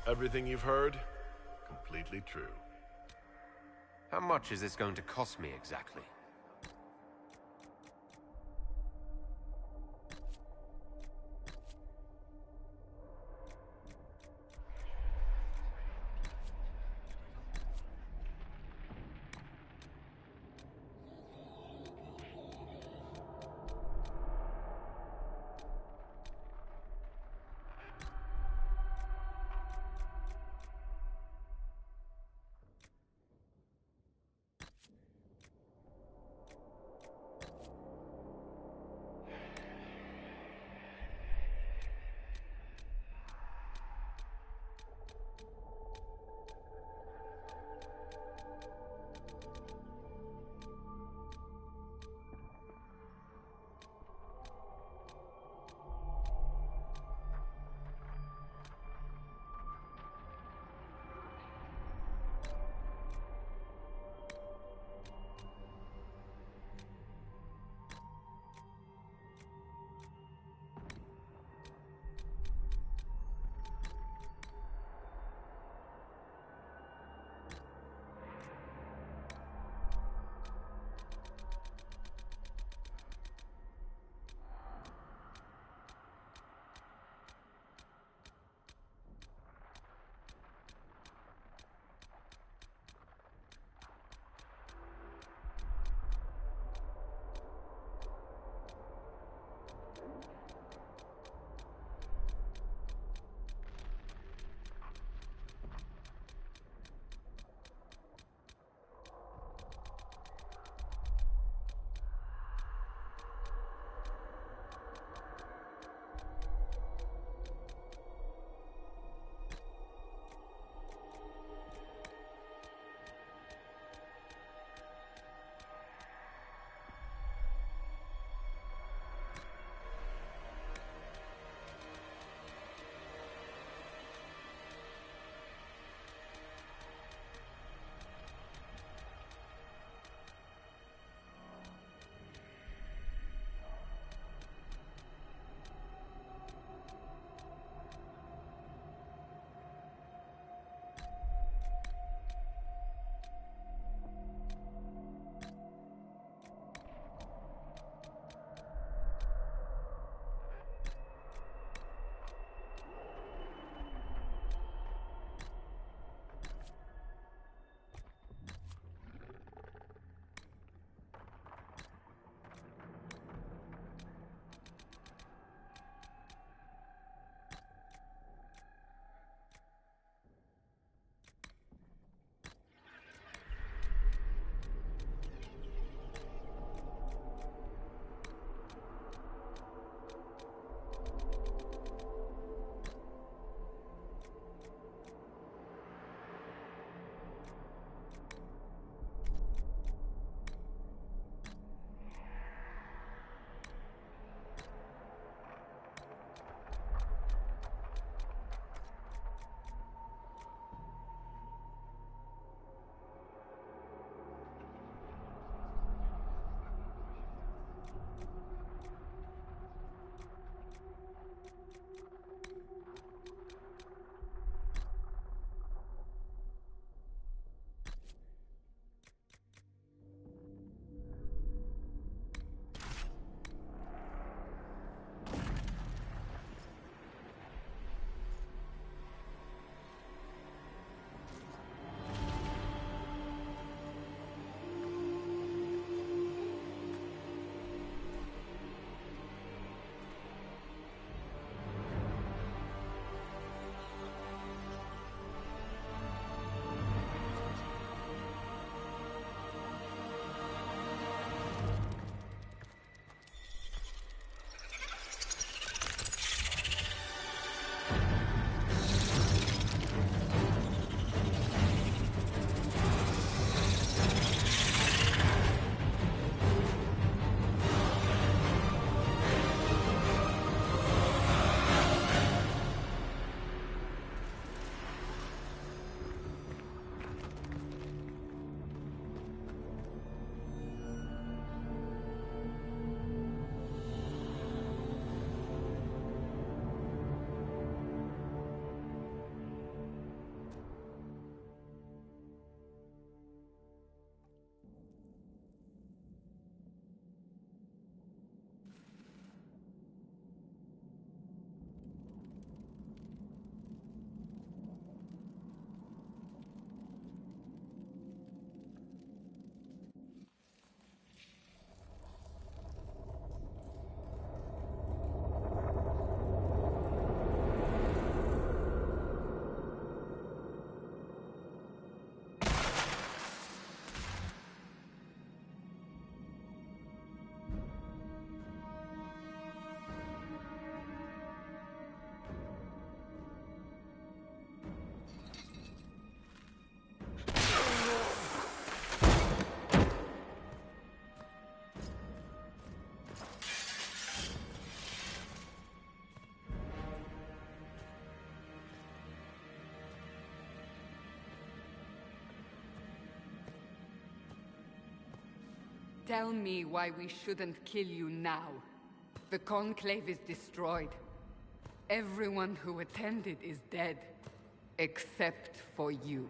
Everything you've heard, completely true. How much is this going to cost me exactly? Tell me why we shouldn't kill you now. The Conclave is destroyed. Everyone who attended is dead. Except for you.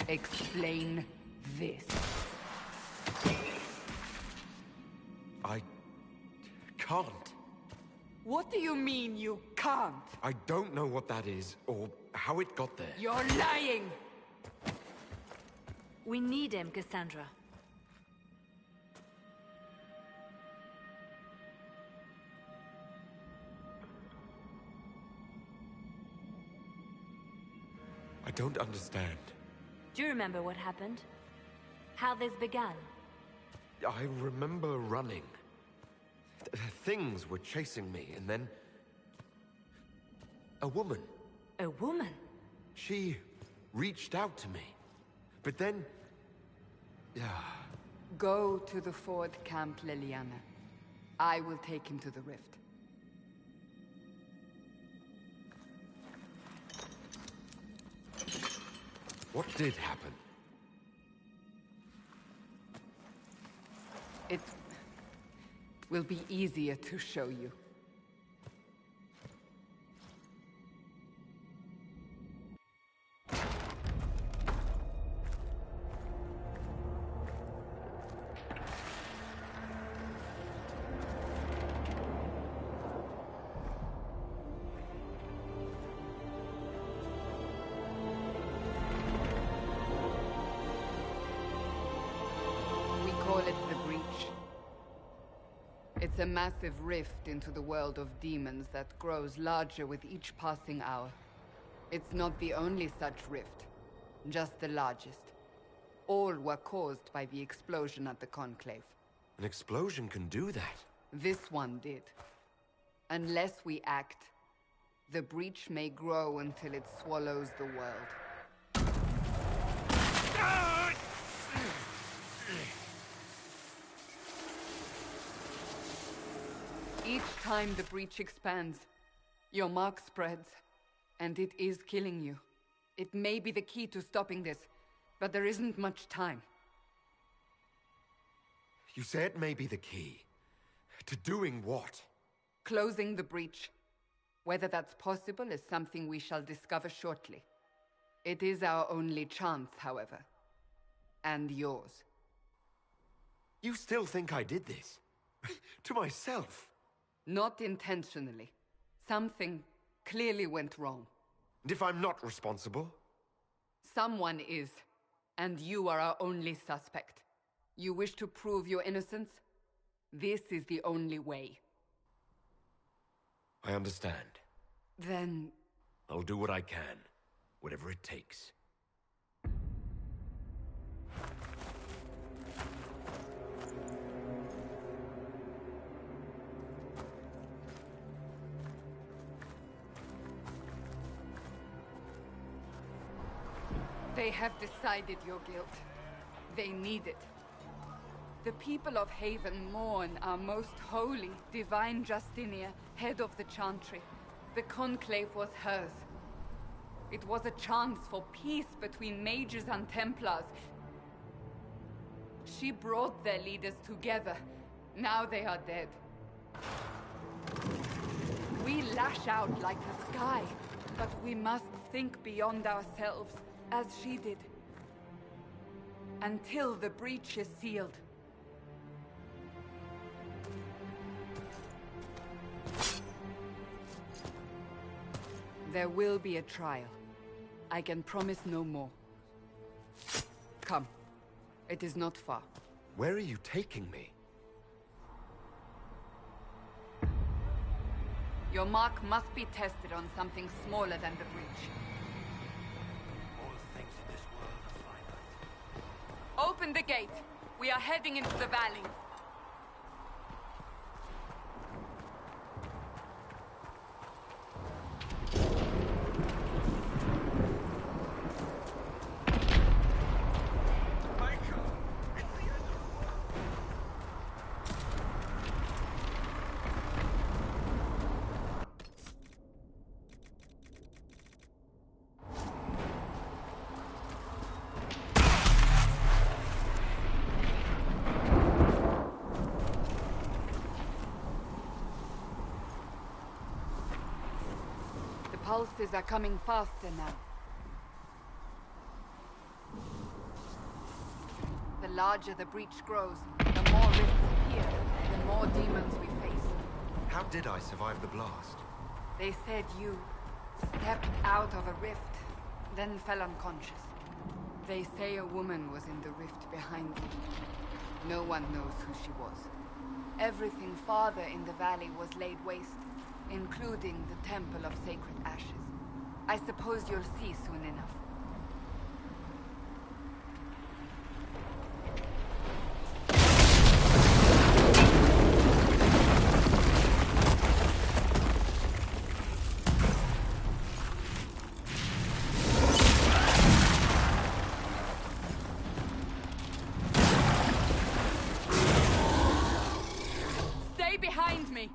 Explain this. I can't. What do you mean you can't? I don't know what that is, or how it got there. You're lying! We need him, Cassandra. I don't understand. Do you remember what happened? How this began? I remember running. Things were chasing me, and then... a woman. A woman? She reached out to me. But then... Go to the Ford Camp, Liliana. I will take him to the rift. What did happen? It will be easier to show you. It's a massive rift into the world of demons that grows larger with each passing hour. It's not the only such rift, just the largest. All were caused by the explosion at the Conclave. An explosion can do that? This one did. Unless we act, the breach may grow until it swallows the world. Each time the breach expands, your mark spreads, and it is killing you. It may be the key to stopping this, but there isn't much time. You say it may be the key. To doing what? Closing the breach. Whether that's possible is something we shall discover shortly. It is our only chance, however. And yours. You still think I did this? To myself? Not intentionally. Something clearly went wrong. And if I'm not responsible? Someone is. And you are our only suspect. You wish to prove your innocence? This is the only way. I understand. Then... I'll do what I can. Whatever it takes. They have decided your guilt. They need it. The people of Haven mourn our most holy, divine Justinia, head of the Chantry. The Conclave was hers. It was a chance for peace between mages and Templars. She brought their leaders together. Now they are dead. We lash out like the sky, but we must think beyond ourselves, as she did. Until the breach is sealed. There will be a trial. I can promise no more. Come. It is not far. Where are you taking me? Your mark must be tested on something smaller than the breach. All things in this world are finite. Open the gate. We are heading into the valley. pulses are coming faster now. The larger the breach grows, the more rifts appear, the more demons we face. How did I survive the blast? They said you stepped out of a rift, then fell unconscious. They say a woman was in the rift behind you. No one knows who she was. Everything farther in the valley was laid waste, including the Temple of Sacred Ashes. I suppose you'll see soon enough. Behind me!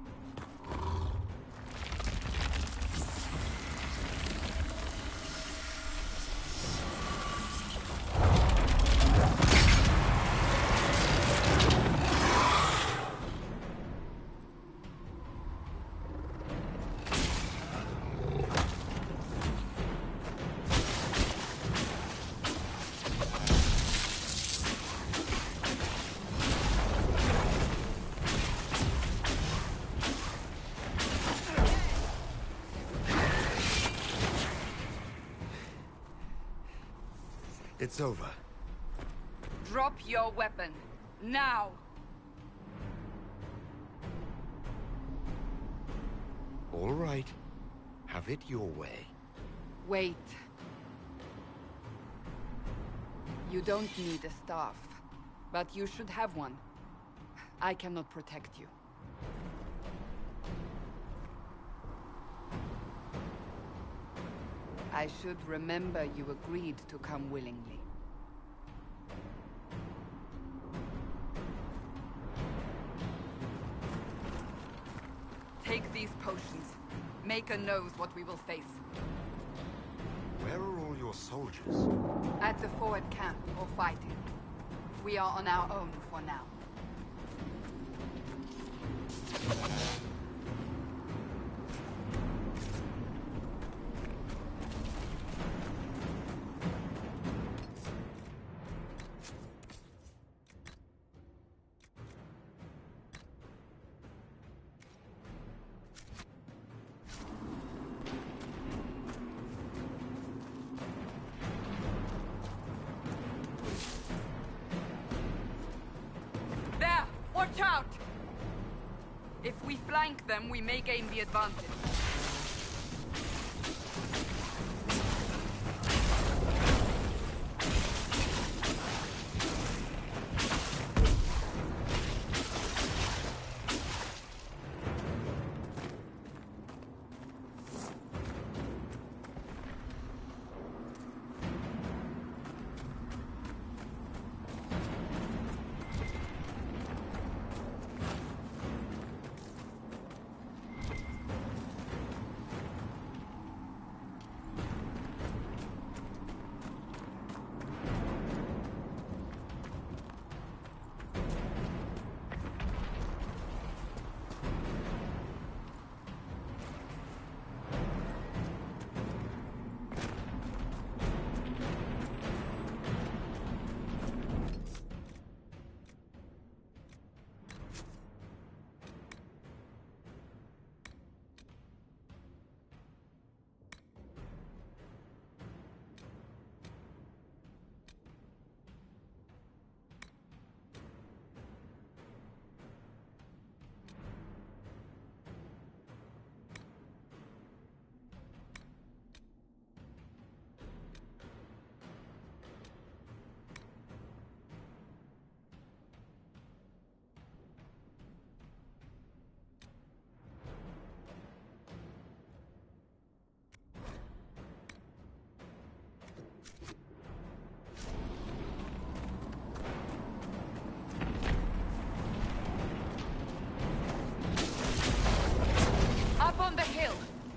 It's over. Drop your weapon. Now! All right. Have it your way. Wait. You don't need a staff, but you should have one. I cannot protect you. I should remember you agreed to come willingly. Take these potions. Maker knows what we will face. Where are all your soldiers? At the forward camp, or fighting. We are on our own for now. Watch out! If we flank them, we may gain the advantage.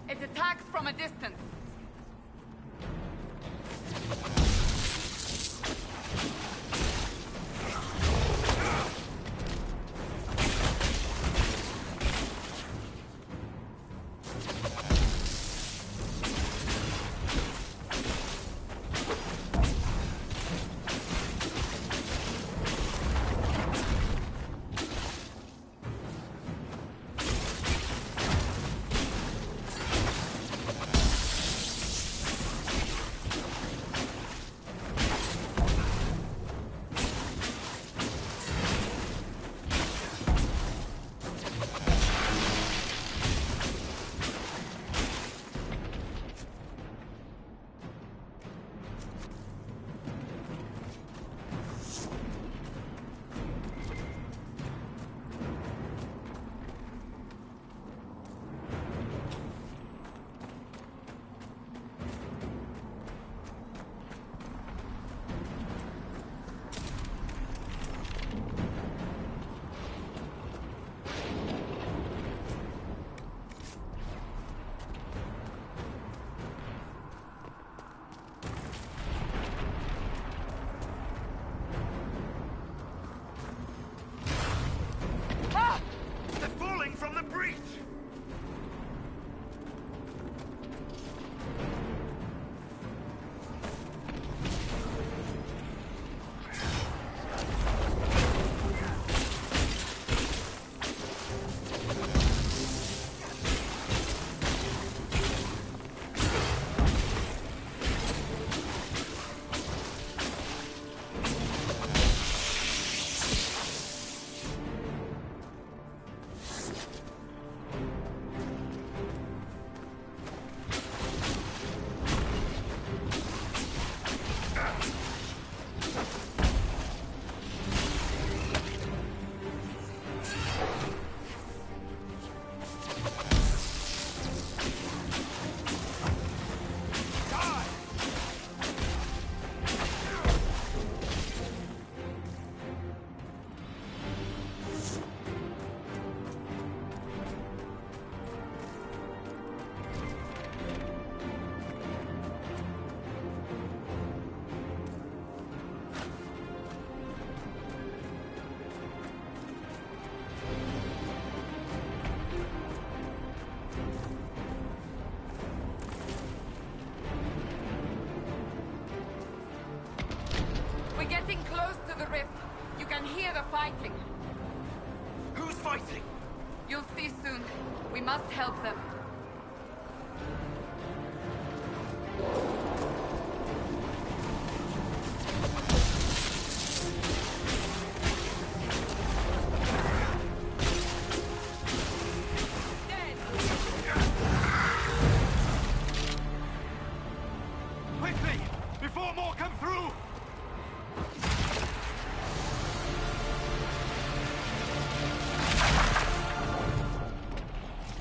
It attacks from a distance. to the rift. You can hear the fighting. Who's fighting? You'll see soon. We must help them. Dead! Quickly! Before more come through!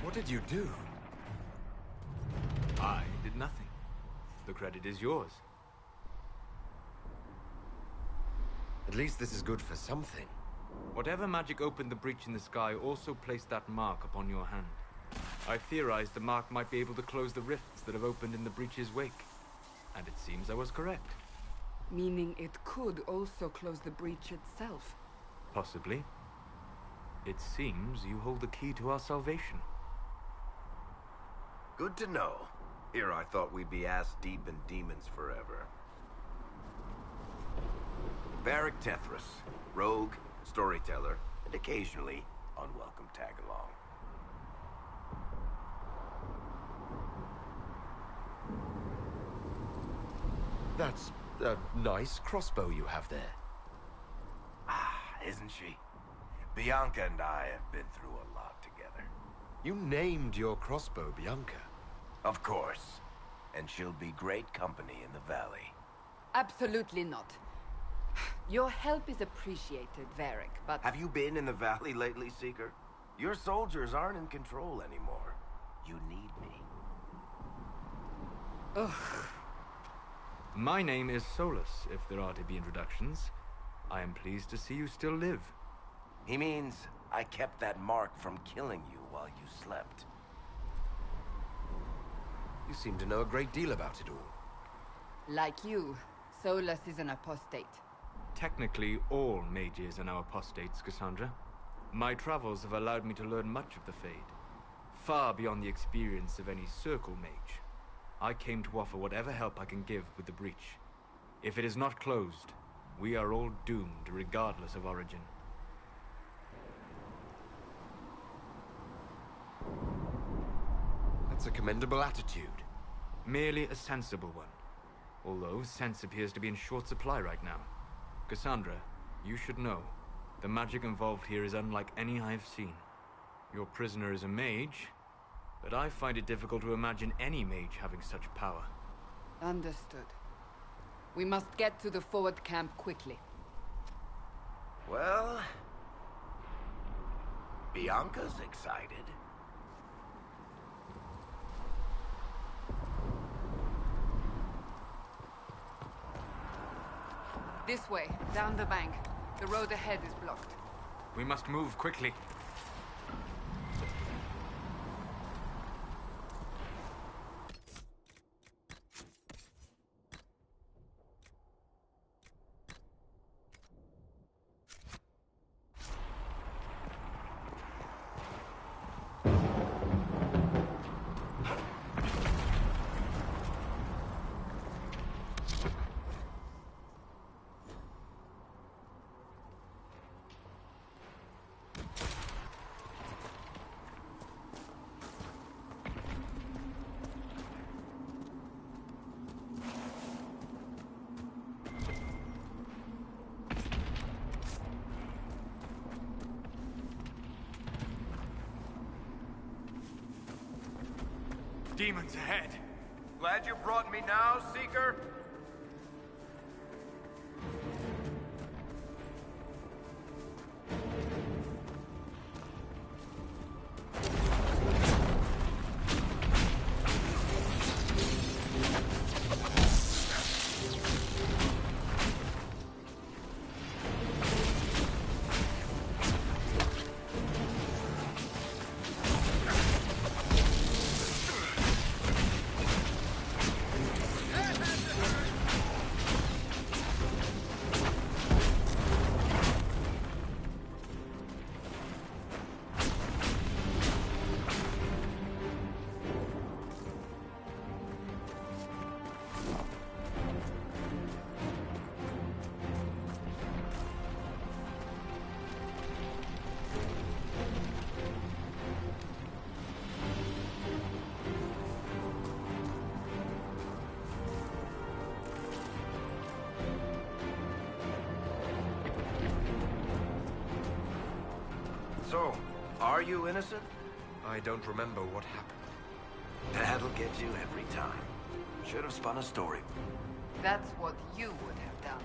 What did you do? I did nothing. The credit is yours. At least this is good for something. Whatever magic opened the breach in the sky also placed that mark upon your hand. I theorized the mark might be able to close the rifts that have opened in the breach's wake. And it seems I was correct. Meaning it could also close the breach itself. Possibly. It seems you hold the key to our salvation. Good to know. Here I thought we'd be ass-deep in demons forever. Varric Tethras, rogue, storyteller, and occasionally unwelcome tag-along. That's a nice crossbow you have there. Ah, isn't she? Bianca and I have been through a lot together. You named your crossbow Bianca. Of course. And she'll be great company in the valley. Absolutely not. Your help is appreciated, Varric, but... Have you been in the valley lately, Seeker? Your soldiers aren't in control anymore. You need me. Ugh. My name is Solus, if there are to be introductions. I am pleased to see you still live. He means I kept that mark from killing you while you slept. You seem to know a great deal about it all. Like you, Solus is an apostate. Technically, all mages are now apostates, Cassandra. My travels have allowed me to learn much of the Fade, far beyond the experience of any circle mage. I came to offer whatever help I can give with the breach. If it is not closed, we are all doomed, regardless of origin. That's a commendable attitude. Merely a sensible one. Although sense appears to be in short supply right now. Cassandra, you should know. The magic involved here is unlike any I have seen. Your prisoner is a mage, but I find it difficult to imagine any mage having such power. Understood. We must get to the forward camp quickly. Well... Bianca's excited. This way, down the bank. The road ahead is blocked. We must move quickly. Demons ahead. Glad you brought me now, Seeker? So, are you innocent? I don't remember what happened. That'll get you every time. Should have spun a story. That's what you would have done.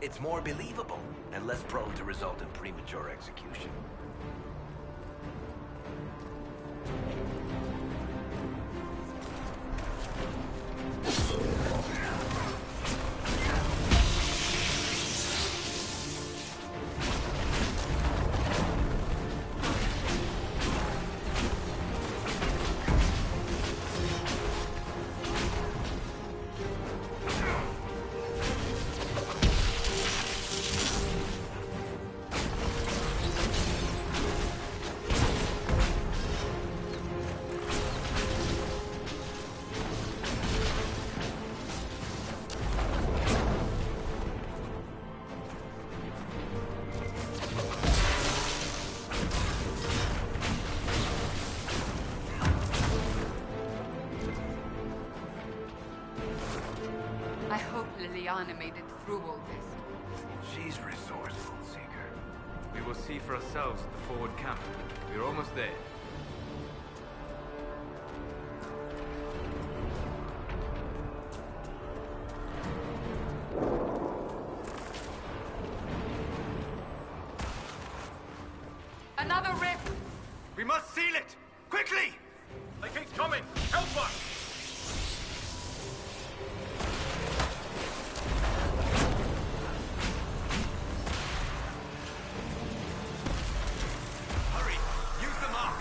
It's more believable and less prone to result in premature execution. I hope Liliana made it through all this. She's resourceful, Seeker. We will see for ourselves at the forward camp. We're almost there. Another rift! We must seal it! Quickly! They keep coming! Help us! Hurry! Use the mark!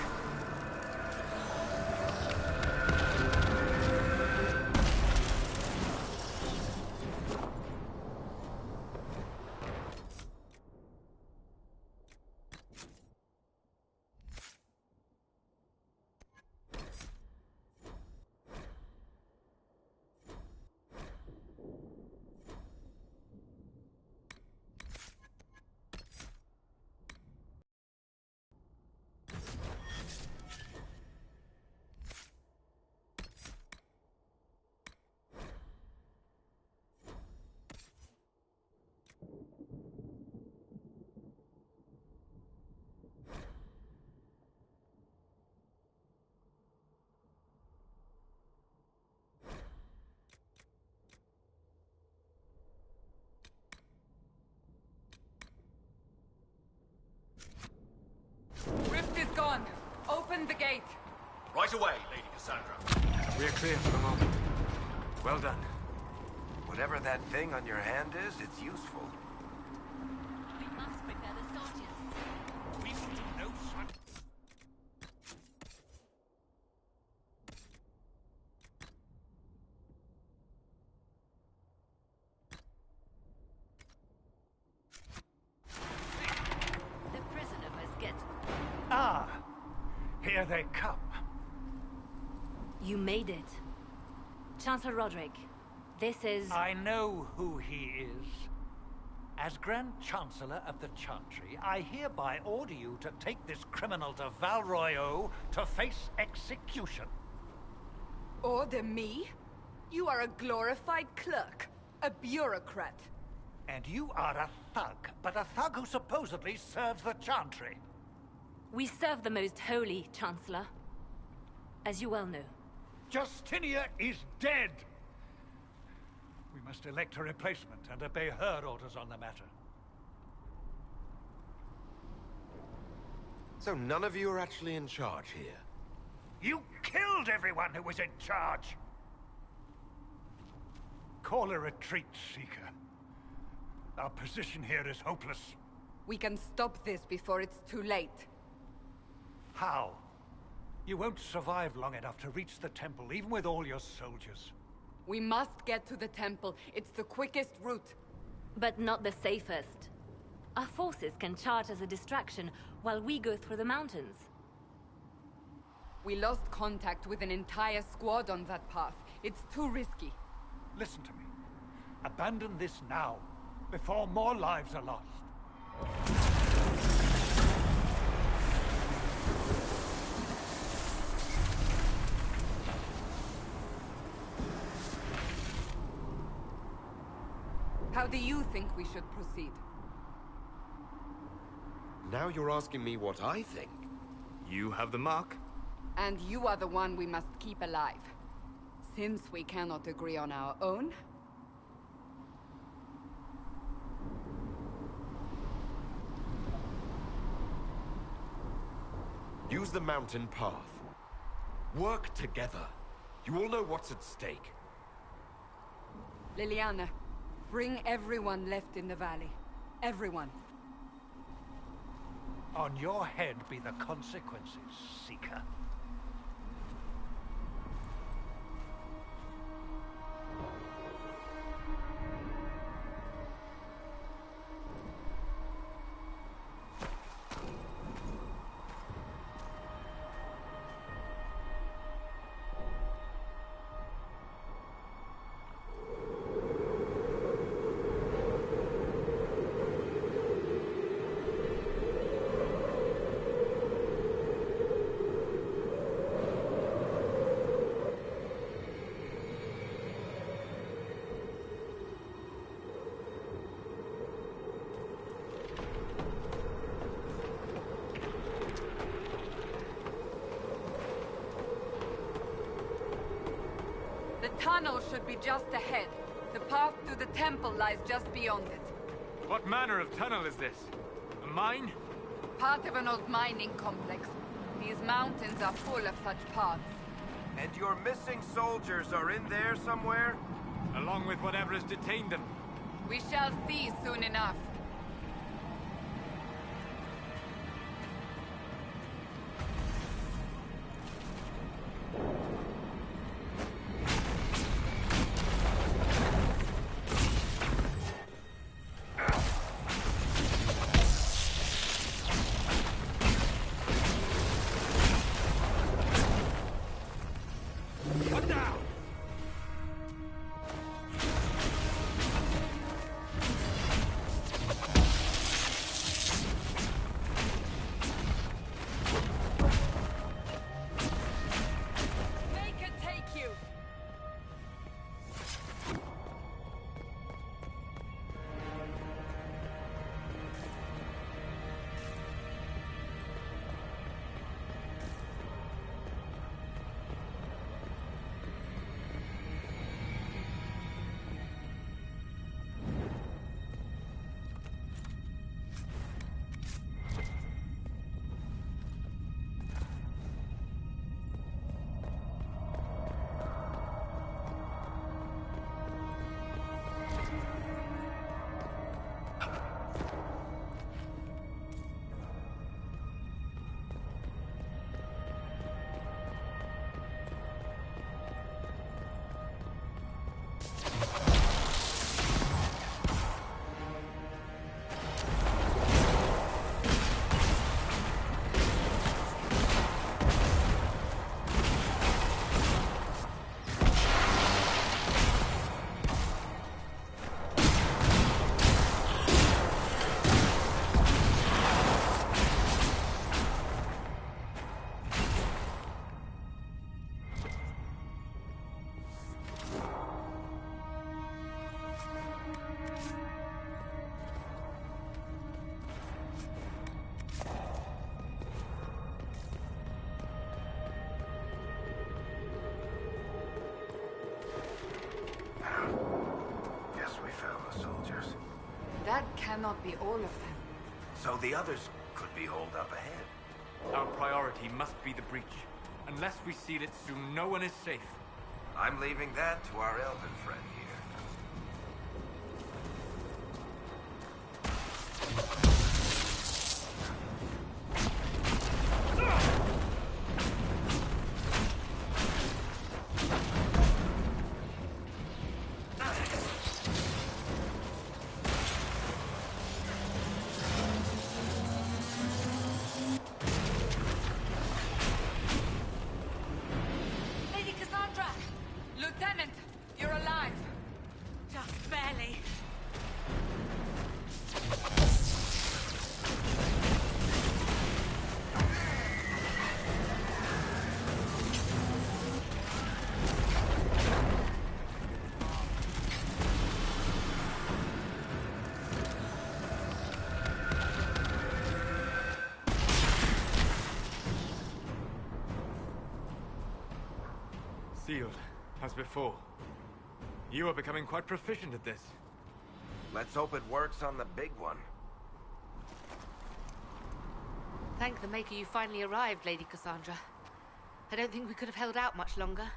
Rift is gone. Open the gate. Right away, Lady Cassandra. We're clear for the moment. Well done. Whatever that thing on your hand is, it's useful. We must prepare the soldiers. We will do no such... The prisoner must get... Ah, here they come. You made it. Chancellor Roderick, this is... I know who he is. As Grand Chancellor of the Chantry, I hereby order you to take this criminal to Val Royeaux to face execution. Order me? You are a glorified clerk. A bureaucrat. And you are a thug, but a thug who supposedly serves the Chantry. We serve the most holy, Chancellor. As you well know. Justinia is dead! We must elect a replacement and obey her orders on the matter. So none of you are actually in charge here? You killed everyone who was in charge! Call a retreat, Seeker. Our position here is hopeless. We can stop this before it's too late. How? You won't survive long enough to reach the temple, even with all your soldiers. We must get to the temple. It's the quickest route. But not the safest. Our forces can charge as a distraction while we go through the mountains. We lost contact with an entire squad on that path. It's too risky. Listen to me. Abandon this now, before more lives are lost. How do you think we should proceed? Now you're asking me what I think. You have the mark. And you are the one we must keep alive. Since we cannot agree on our own... Use the mountain path. Work together. You all know what's at stake. Liliana, bring everyone left in the valley. Everyone. On your head be the consequences, Seeker. The tunnel should be just ahead. The path to the temple lies just beyond it. What manner of tunnel is this? A mine? Part of an old mining complex. These mountains are full of such paths. And your missing soldiers are in there somewhere? Along with whatever has detained them. We shall see soon enough. That cannot be all of them. So the others could be holed up ahead. Our priority must be the breach. Unless we seal it soon, no one is safe. I'm leaving that to our Elven friend here. Lady Cassandra! Lieutenant, you're alive. sealed, as before. You are becoming quite proficient at this. Let's hope it works on the big one. Thank the Maker you finally arrived, Lady Cassandra. I don't think we could have held out much longer.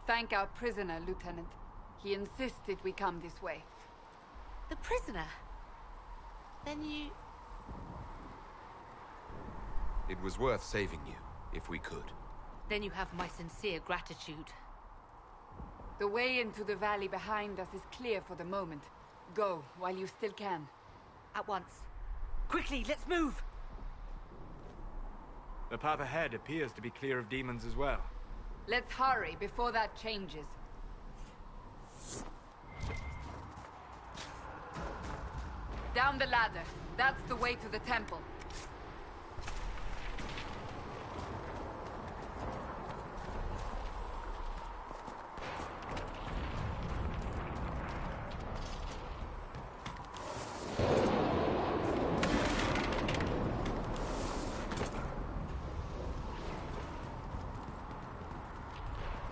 Thank our prisoner, Lieutenant. He insisted we come this way. The prisoner? Then you... It was worth saving you, if we could. Then you have my sincere gratitude. The way into the valley behind us is clear for the moment. Go, while you still can. At once. Quickly, let's move! The path ahead appears to be clear of demons as well. Let's hurry before that changes. Down the ladder. That's the way to the temple.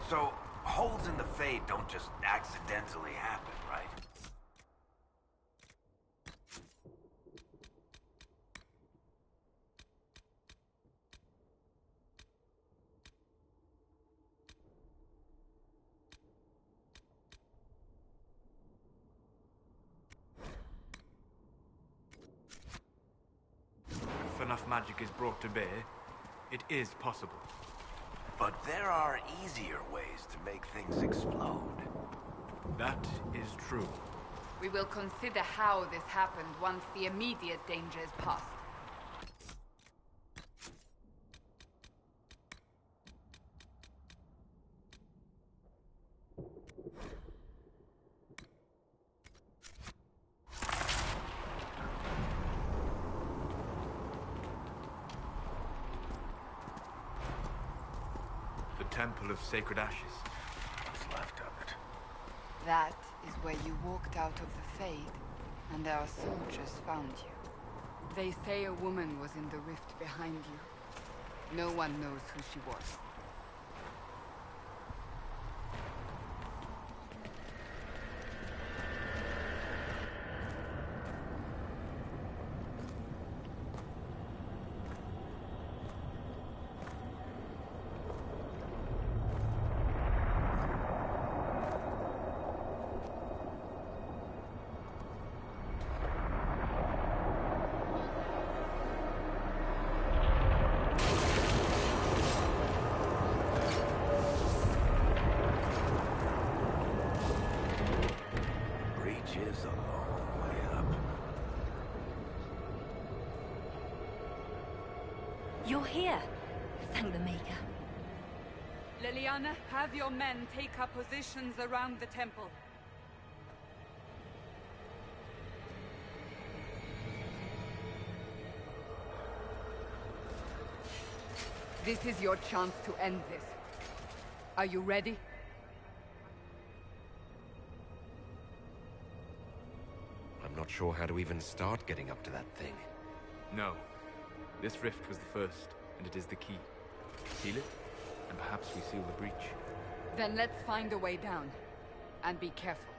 So, holes in the Fade don't just accidentally happen, right? If enough magic is brought to bear, it is possible. But there are easier ways to make things explode. That is true. We will consider how this happened once the immediate danger is past. Temple of Sacred Ashes. What's left of it? That is where you walked out of the Fade, and our soldiers found you. They say a woman was in the rift behind you. No one knows who she was. Is a long way up. You're here. Thank the Maker. Liliana, have your men take up positions around the temple. This is your chance to end this. Are you ready? I'm not sure how to even start getting up to that thing. No. This rift was the first, and it is the key. Seal it, and perhaps we seal the breach. Then let's find a way down. And be careful.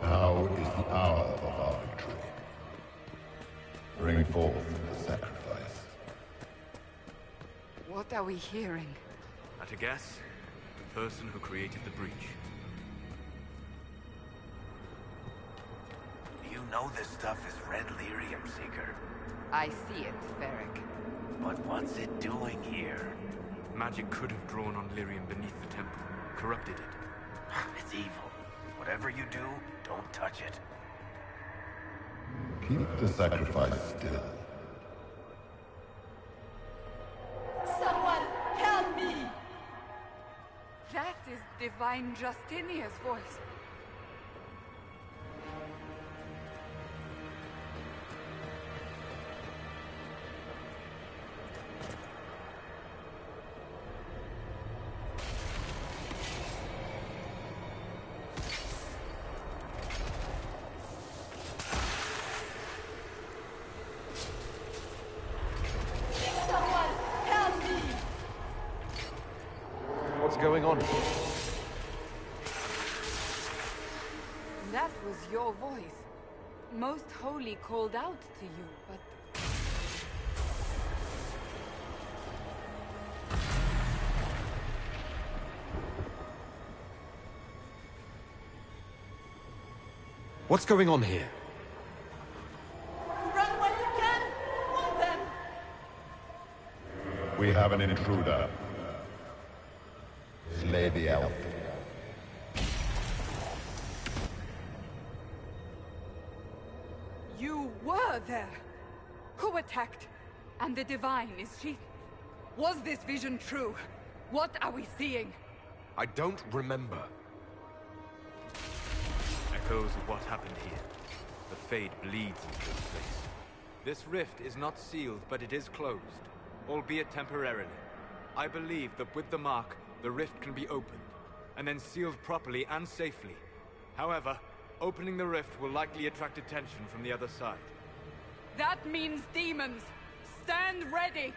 Now is the hour of our victory. Bring forth the sacrifice. What are we hearing? At a guess, the person who created the breach. You know this stuff is red lyrium, Seeker. I see it, Varric. But what's it doing here? Magic could have drawn on lyrium beneath the temple, corrupted it. It's evil. Whatever you do, don't touch it. Keep the sacrifice still. Someone help me! That is Divine Justinia's voice. going on? That was your voice. Most Holy called out to you, but... What's going on here? Run while you can! Hold them! We have an intruder. Slay the elf. You were there! Who attacked? And the Divine, is she... Was this vision true? What are we seeing? I don't remember. Echoes of what happened here. The Fade bleeds into this place. This rift is not sealed, but it is closed, albeit temporarily. I believe that with the mark, the rift can be opened, and then sealed properly and safely. However, opening the rift will likely attract attention from the other side. That means demons! Stand ready!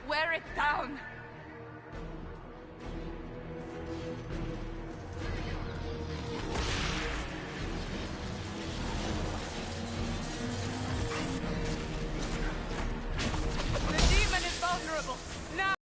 Wear it down! The demon is vulnerable! Now!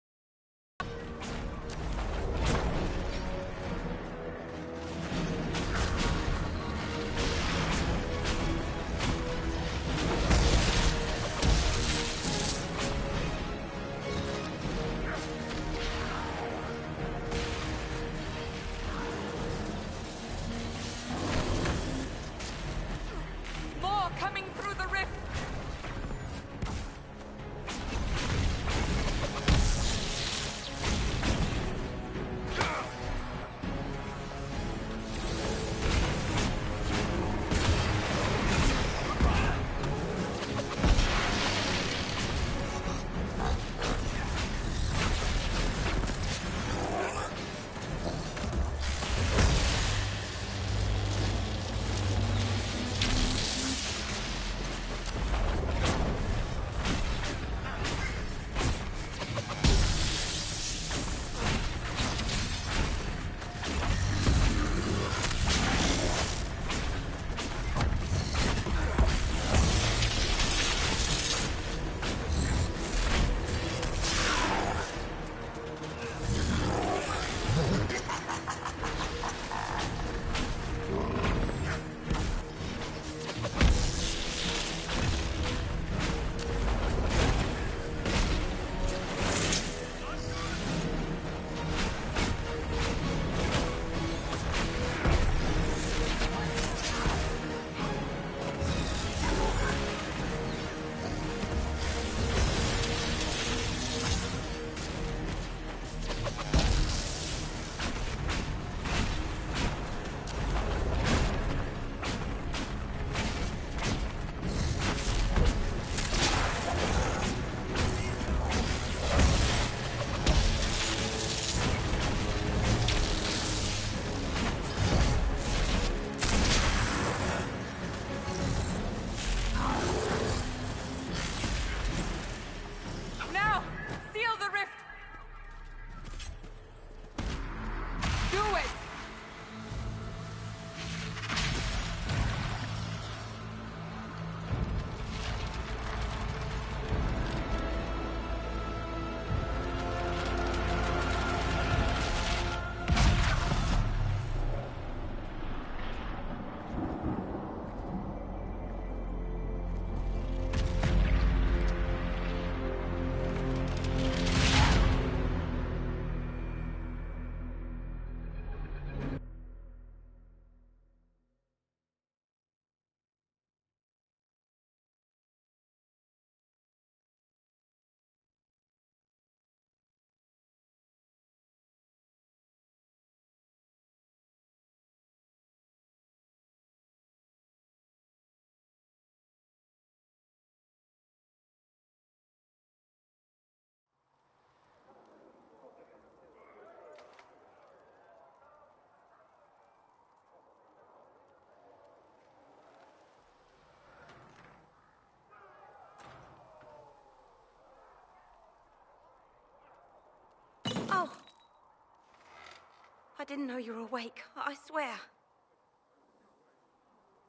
I didn't know you were awake. I swear.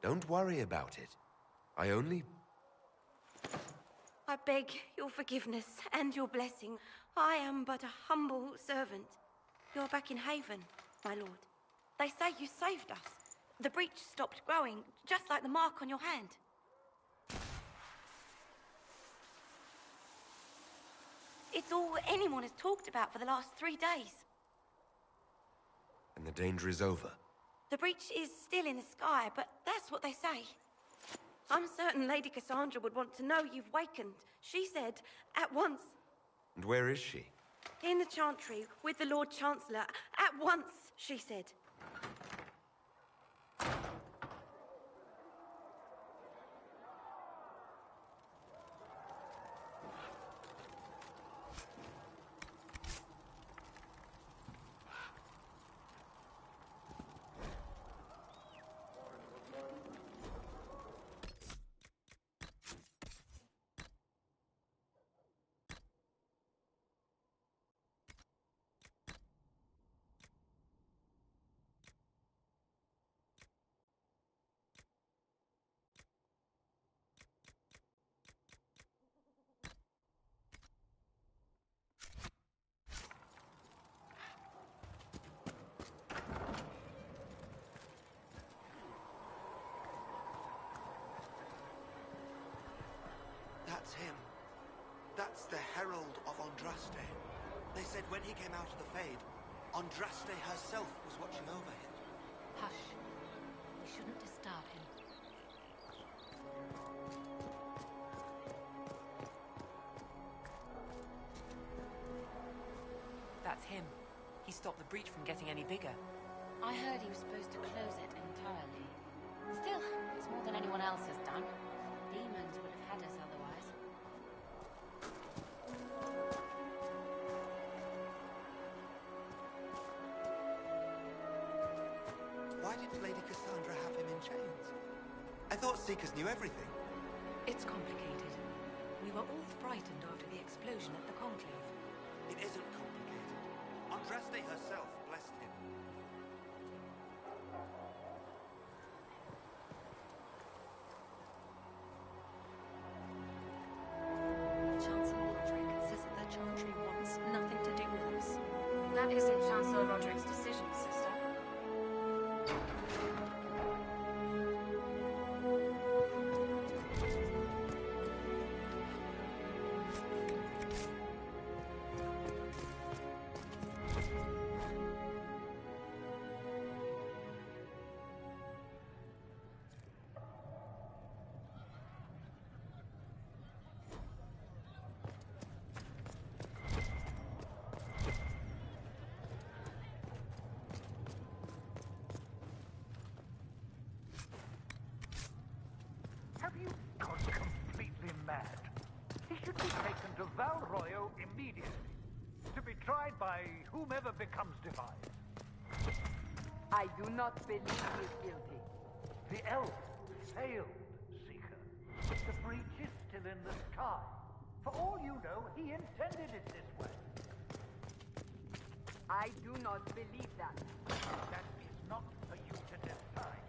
Don't worry about it. I only... I beg your forgiveness and your blessing. I am but a humble servant. You're back in Haven, my lord. They say you saved us. The breach stopped growing, just like the mark on your hand. It's all anyone has talked about for the last 3 days. And the danger is over. The breach is still in the sky, but that's what they say. I'm certain Lady Cassandra would want to know you've wakened. She said, at once. And where is she? In the Chantry, with the Lord Chancellor. At once, she said. That's him. That's the Herald of Andraste. They said when he came out of the Fade, Andraste herself was watching over him. Hush. We shouldn't disturb him. That's him. He stopped the breach from getting any bigger. I heard he was supposed to close it entirely. Still, it's more than anyone else has done. Demons would have had us otherwise. Why did Lady Cassandra have him in chains? I thought Seekers knew everything. It's complicated. We were all frightened after the explosion at the Conclave. It isn't complicated. Andraste herself blessed him. Chancellor Roderick says that the Chantry wants nothing to do with us. That isn't Chancellor Roderick's decision, sister. Have you gone completely mad? He should be taken to Val Royo immediately, to be tried by whomever becomes divine. I do not believe he is guilty. The elf failed, Seeker. The breach is still in the sky. For all you know, he intended it this way. I do not believe that. That is not for you to decide.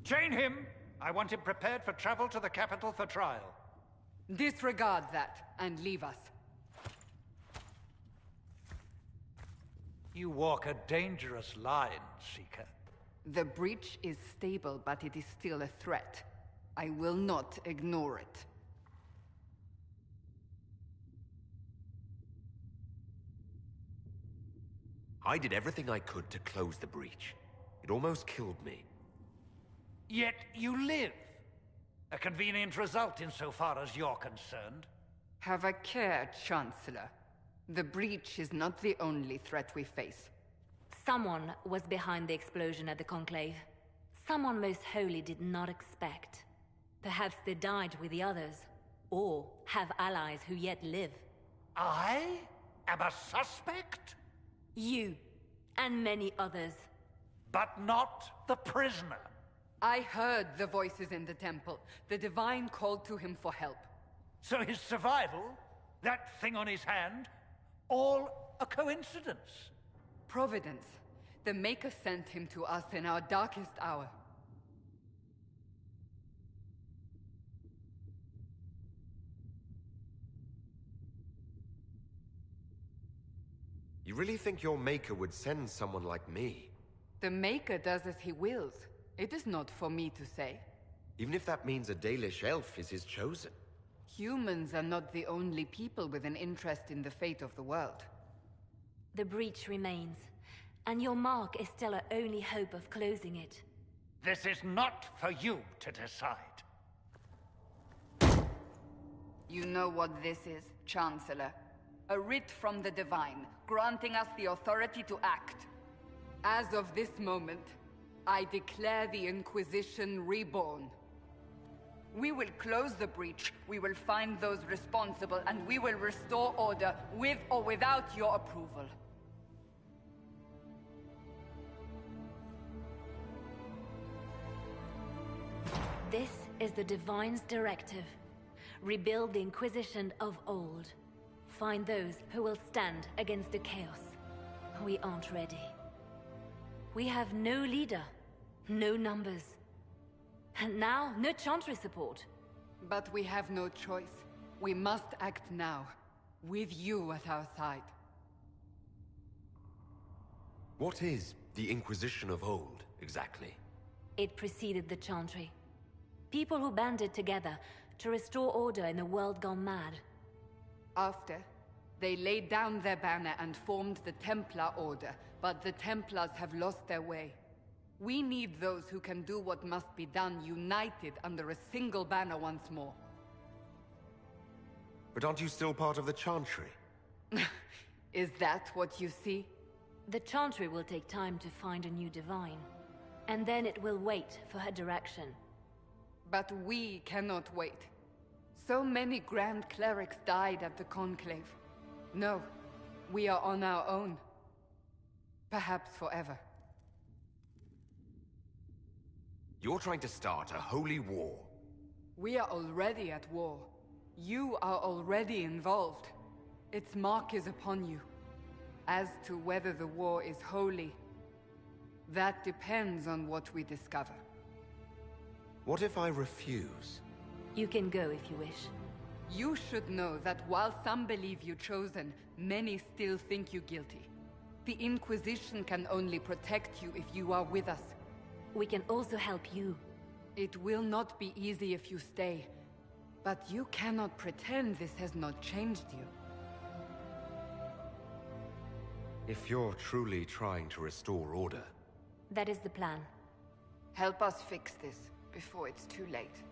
Chain him I want him prepared for travel to the capital for trial. Disregard that, and leave us. You walk a dangerous line, Seeker. The breach is stable, but it is still a threat. I will not ignore it. I did everything I could to close the breach. It almost killed me. Yet you live. A convenient result insofar as you're concerned. Have a care, Chancellor. The breach is not the only threat we face. Someone was behind the explosion at the Conclave. Someone Most Holy did not expect. Perhaps they died with the others, or have allies who yet live. I am a suspect? You, and many others. But not the prisoner. I heard the voices in the temple. The Divine called to him for help. So his survival, that thing on his hand, all a coincidence? Providence. The Maker sent him to us in our darkest hour. You really think your Maker would send someone like me? The Maker does as he wills. It is not for me to say. Even if that means a Dalish elf is his chosen. Humans are not the only people with an interest in the fate of the world. The breach remains, and your mark is still our only hope of closing it. This is not for you to decide. You know what this is, Chancellor. A writ from the Divine, granting us the authority to act. As of this moment, I declare the Inquisition reborn. We will close the breach, we will find those responsible, and we will restore order, with or without your approval. This is the Divine's directive. Rebuild the Inquisition of old. Find those who will stand against the chaos. We aren't ready. We have no leader, no numbers. And now, no Chantry support. But we have no choice. We must act now, with you at our side. What is the Inquisition of old, exactly? It preceded the Chantry. People who banded together to restore order in a world gone mad. After, they laid down their banner and formed the Templar Order, but the Templars have lost their way. We need those who can do what must be done, united under a single banner once more. But aren't you still part of the Chantry? Is that what you see? The Chantry will take time to find a new Divine. And then it will wait for her direction. But we cannot wait. So many Grand Clerics died at the Conclave. No, we are on our own. Perhaps forever. You're trying to start a holy war. We are already at war. You are already involved. Its mark is upon you. As to whether the war is holy, that depends on what we discover. What if I refuse? You can go if you wish. You should know that while some believe you chosen, many still think you guilty. The Inquisition can only protect you if you are with us. We can also help you. It will not be easy if you stay. But you cannot pretend this has not changed you. If you're truly trying to restore order... That is the plan. Help us fix this before it's too late.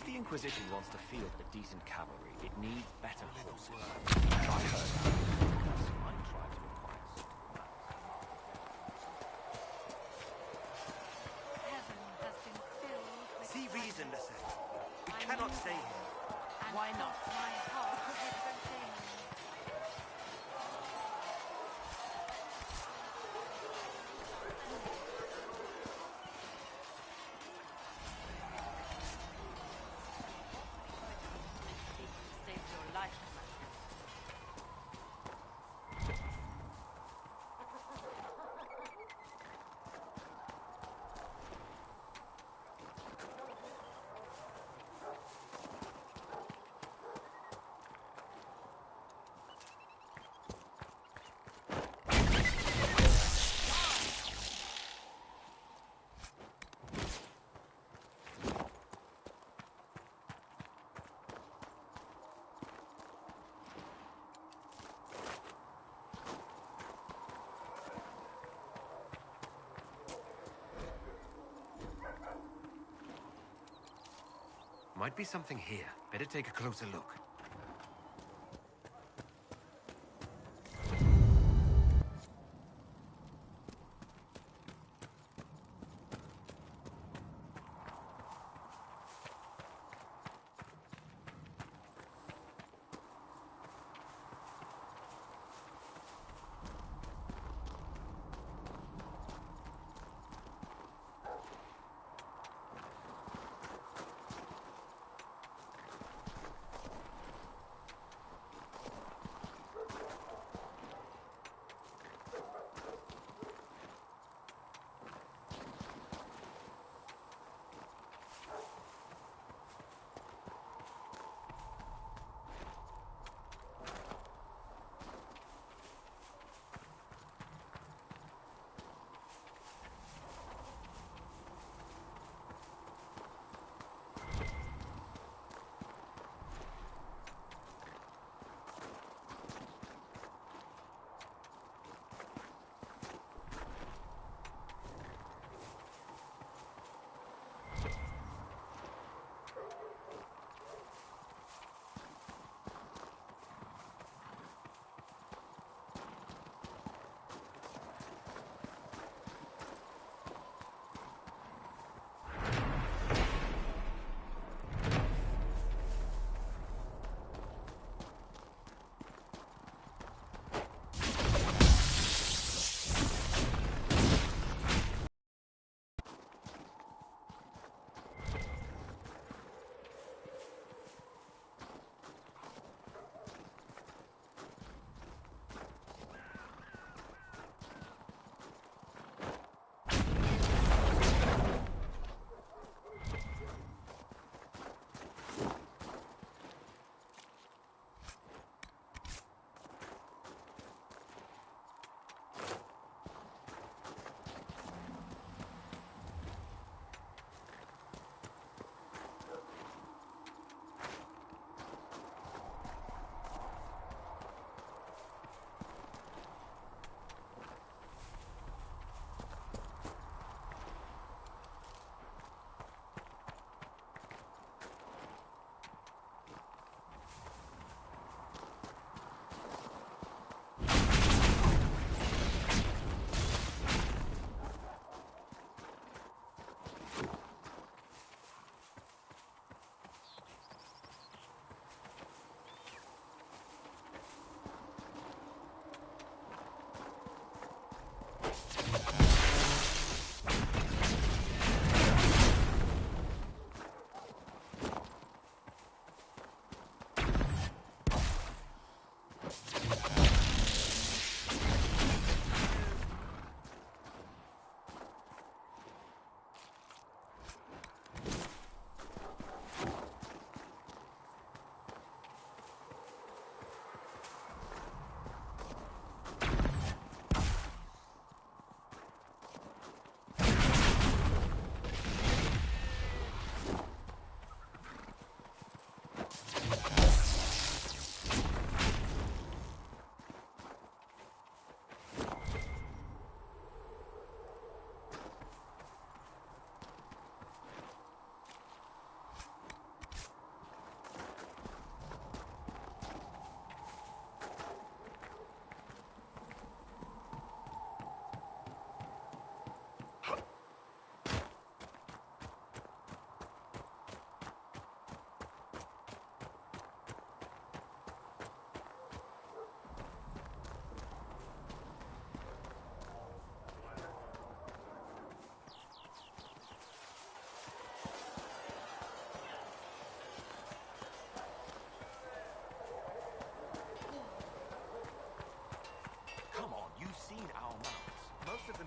the Inquisition wants to field a decent cavalry, it needs better horses. I heard that. Might try to acquire some. Heaven has been filled with See reason, silence. Lisette. We I cannot knew stay that, here. and Why not? My heart had forsaken me. Saved your life, Might be something here. Better take a closer look.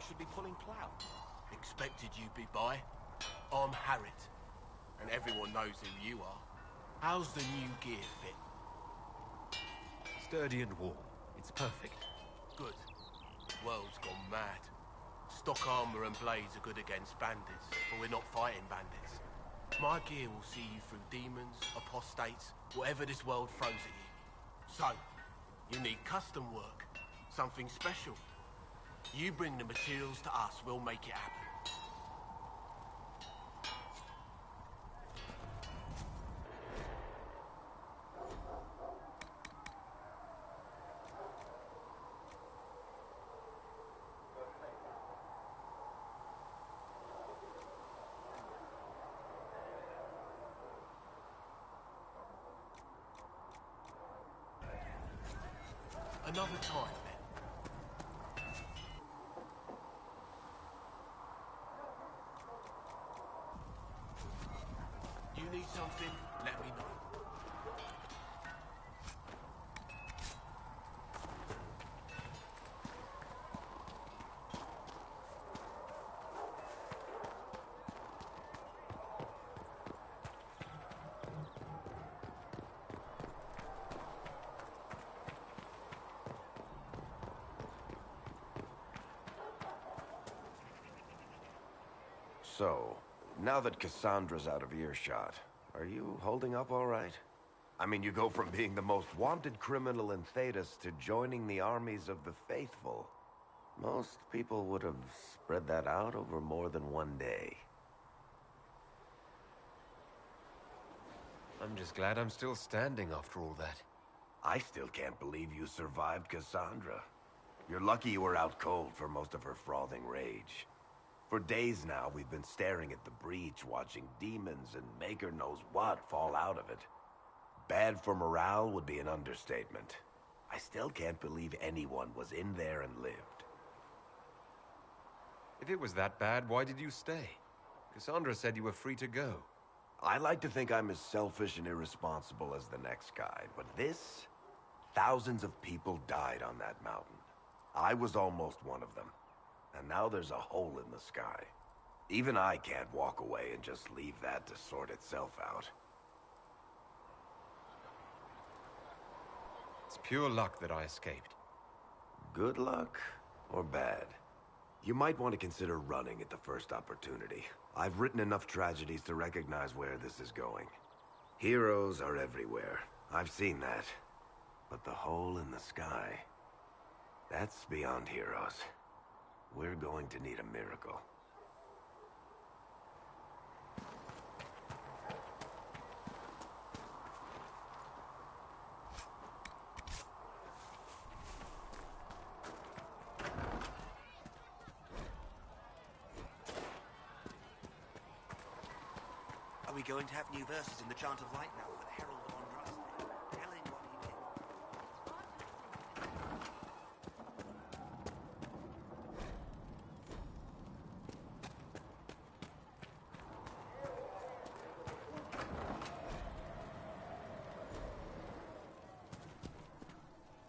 should be pulling plough. Expected you'd be by. I'm Harriet, and everyone knows who you are. How's the new gear fit? Sturdy and warm. It's perfect. Good. The world's gone mad. Stock armor and blades are good against bandits, but we're not fighting bandits. My gear will see you through demons, apostates, whatever this world throws at you. So, you need custom work, something special. You bring the materials to us, we'll make it happen. Another time, then. You need something? Let me know. So, now that Cassandra's out of earshot, are you holding up all right? I mean, you go from being the most wanted criminal in Thedas to joining the armies of the faithful. Most people would have spread that out over more than one day. I'm just glad I'm still standing after all that. I still can't believe you survived Cassandra. You're lucky you were out cold for most of her frothing rage. For days now, we've been staring at the breach, watching demons and maker knows what fall out of it. Bad for morale would be an understatement. I still can't believe anyone was in there and lived. If it was that bad, why did you stay? Cassandra said you were free to go. I like to think I'm as selfish and irresponsible as the next guy, but this... Thousands of people died on that mountain. I was almost one of them. And now there's a hole in the sky. Even I can't walk away and just leave that to sort itself out. It's pure luck that I escaped. Good luck or bad? You might want to consider running at the first opportunity. I've written enough tragedies to recognize where this is going. Heroes are everywhere. I've seen that. But the hole in the sky... that's beyond heroes. We're going to need a miracle. Are we going to have new verses in the Chant of Light now for the Herald of Andraste? Telling what he did.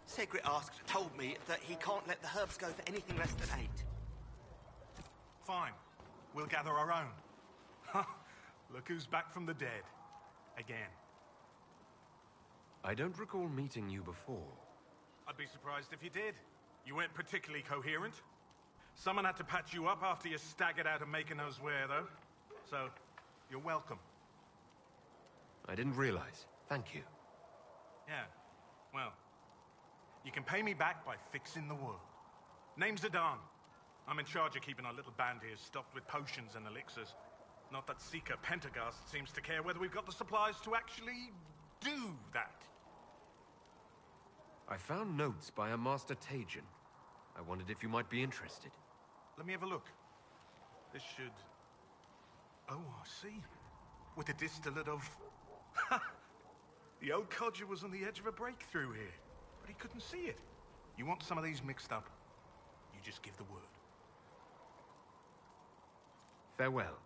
Sacred Asked told me that he can't let the herbs go for anything less than 8. Fine. We'll gather our own. Look who's back from the dead. Again. I don't recall meeting you before. I'd be surprised if you did. You weren't particularly coherent. Someone had to patch you up after you staggered out of making us wear, though. So, you're welcome. I didn't realize. Thank you. Yeah. Well, you can pay me back by fixing the world. Name's Adan. I'm in charge of keeping our little band here stocked with potions and elixirs. Not that Seeker Pentagast seems to care whether we've got the supplies to actually do that. I found notes by a Master Tajan. I wondered if you might be interested. Let me have a look. This should... Oh, I see. With a distillate of... The old codger was on the edge of a breakthrough here, but he couldn't see it. You want some of these mixed up? You just give the word. Farewell.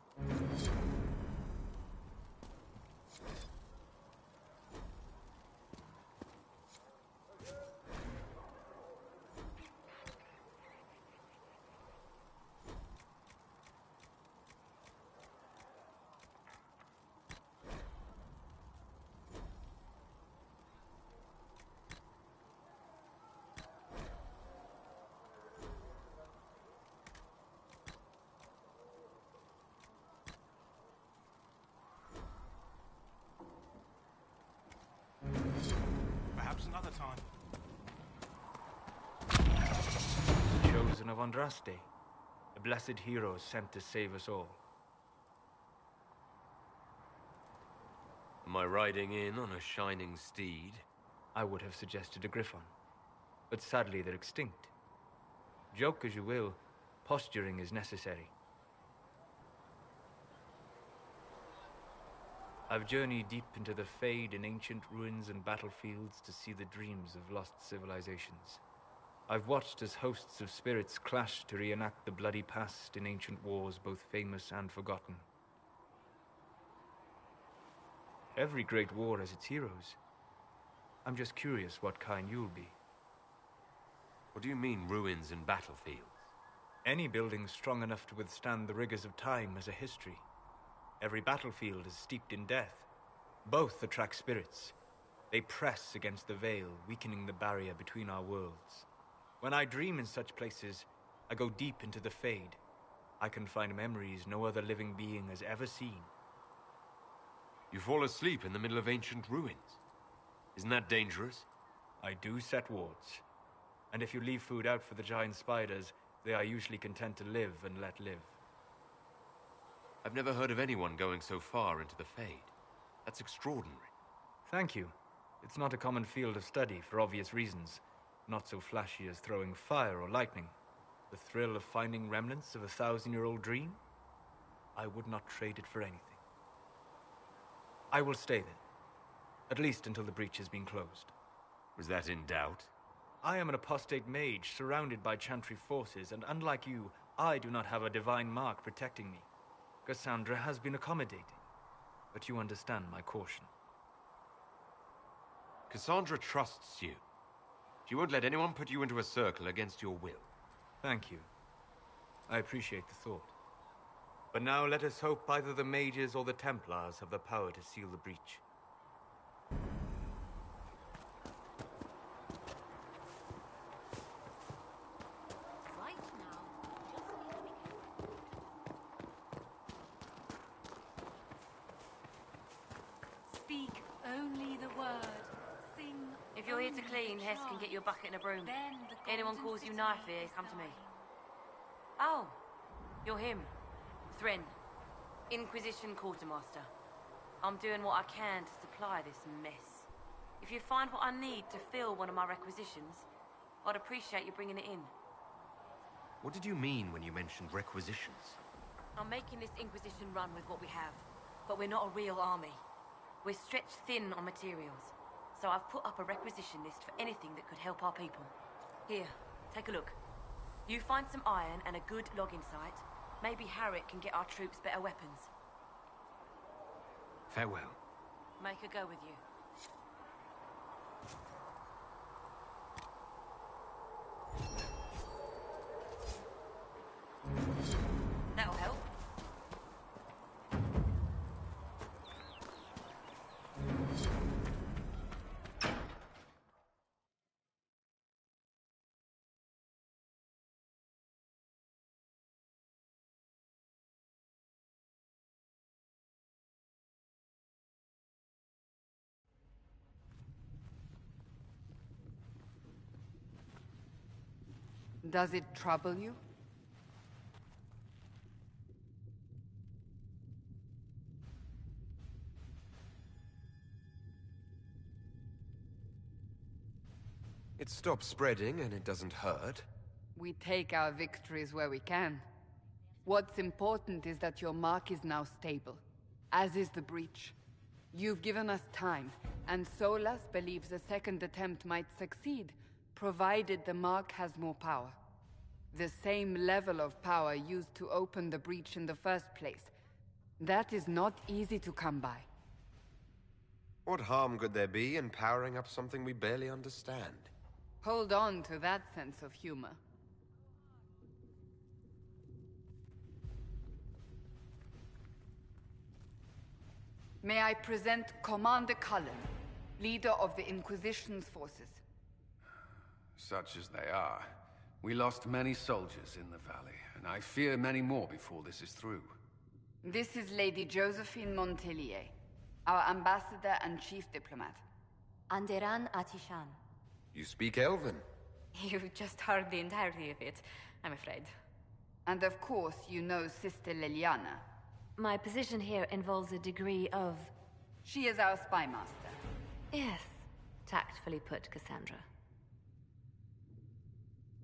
another time. The chosen of Andraste, a blessed hero sent to save us all. Am I riding in on a shining steed? I would have suggested a griffon, but sadly they're extinct. Joke as you will, posturing is necessary. I've journeyed deep into the Fade in ancient ruins and battlefields to see the dreams of lost civilizations. I've watched as hosts of spirits clash to reenact the bloody past in ancient wars, both famous and forgotten. Every great war has its heroes. I'm just curious what kind you'll be. What do you mean, ruins and battlefields? Any building strong enough to withstand the rigors of time has a history. Every battlefield is steeped in death. Both attract spirits. They press against the veil, weakening the barrier between our worlds. When I dream in such places, I go deep into the Fade. I can find memories no other living being has ever seen. You fall asleep in the middle of ancient ruins. Isn't that dangerous? I do set wards. And if you leave food out for the giant spiders, they are usually content to live and let live. I've never heard of anyone going so far into the Fade. That's extraordinary. Thank you. It's not a common field of study for obvious reasons. Not so flashy as throwing fire or lightning. The thrill of finding remnants of a 1,000-year-old dream? I would not trade it for anything. I will stay then. At least until the breach has been closed. Was that in doubt? I am an apostate mage surrounded by chantry forces, and unlike you, I do not have a divine mark protecting me. Cassandra has been accommodating, but you understand my caution. Cassandra trusts you. She won't let anyone put you into a circle against your will. Thank you. I appreciate the thought. But now let us hope either the Mages or the Templars have the power to seal the breach. Speak only the word. Sing. If you're here to clean, Hess can get you a bucket and a broom. Anyone calls you knife here, come to me. Oh, you're him. Thren. Inquisition Quartermaster. I'm doing what I can to supply this mess. If you find what I need to fill one of my requisitions, I'd appreciate you bringing it in. What did you mean when you mentioned requisitions? I'm making this Inquisition run with what we have, but we're not a real army. We're stretched thin on materials, so I've put up a requisition list for anything that could help our people. Here, take a look. You find some iron and a good logging site, maybe Harriet can get our troops better weapons. Farewell. Make her go with you. That'll help. Does it trouble you? It stops spreading and it doesn't hurt. We take our victories where we can. What's important is that your mark is now stable, as is the breach. You've given us time, and Solas believes a second attempt might succeed, provided the mark has more power. The same level of power used to open the breach in the first place. That is not easy to come by. What harm could there be in powering up something we barely understand? Hold on to that sense of humor. May I present Commander Cullen, leader of the Inquisition's forces. Such as they are. We lost many soldiers in the valley, and I fear many more before this is through. This is Lady Josephine Montelier, our ambassador and chief diplomat. Anderan Atishan, You speak Elven? You just heard the entirety of it, I'm afraid. And of course, you know Sister Liliana. My position here involves a degree of... She is our spy master. Yes, tactfully put, Cassandra.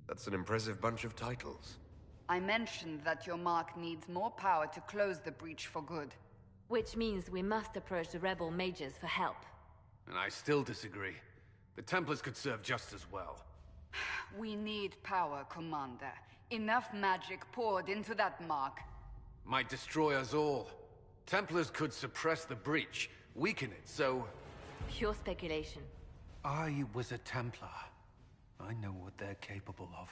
That's an impressive bunch of titles. I mentioned that your mark needs more power to close the breach for good. Which means we must approach the rebel mages for help. And I still disagree. The Templars could serve just as well. We need power, Commander. Enough magic poured into that mark. Might destroy us all. Templars could suppress the breach, weaken it, so... Pure speculation. I was a Templar. I know what they're capable of.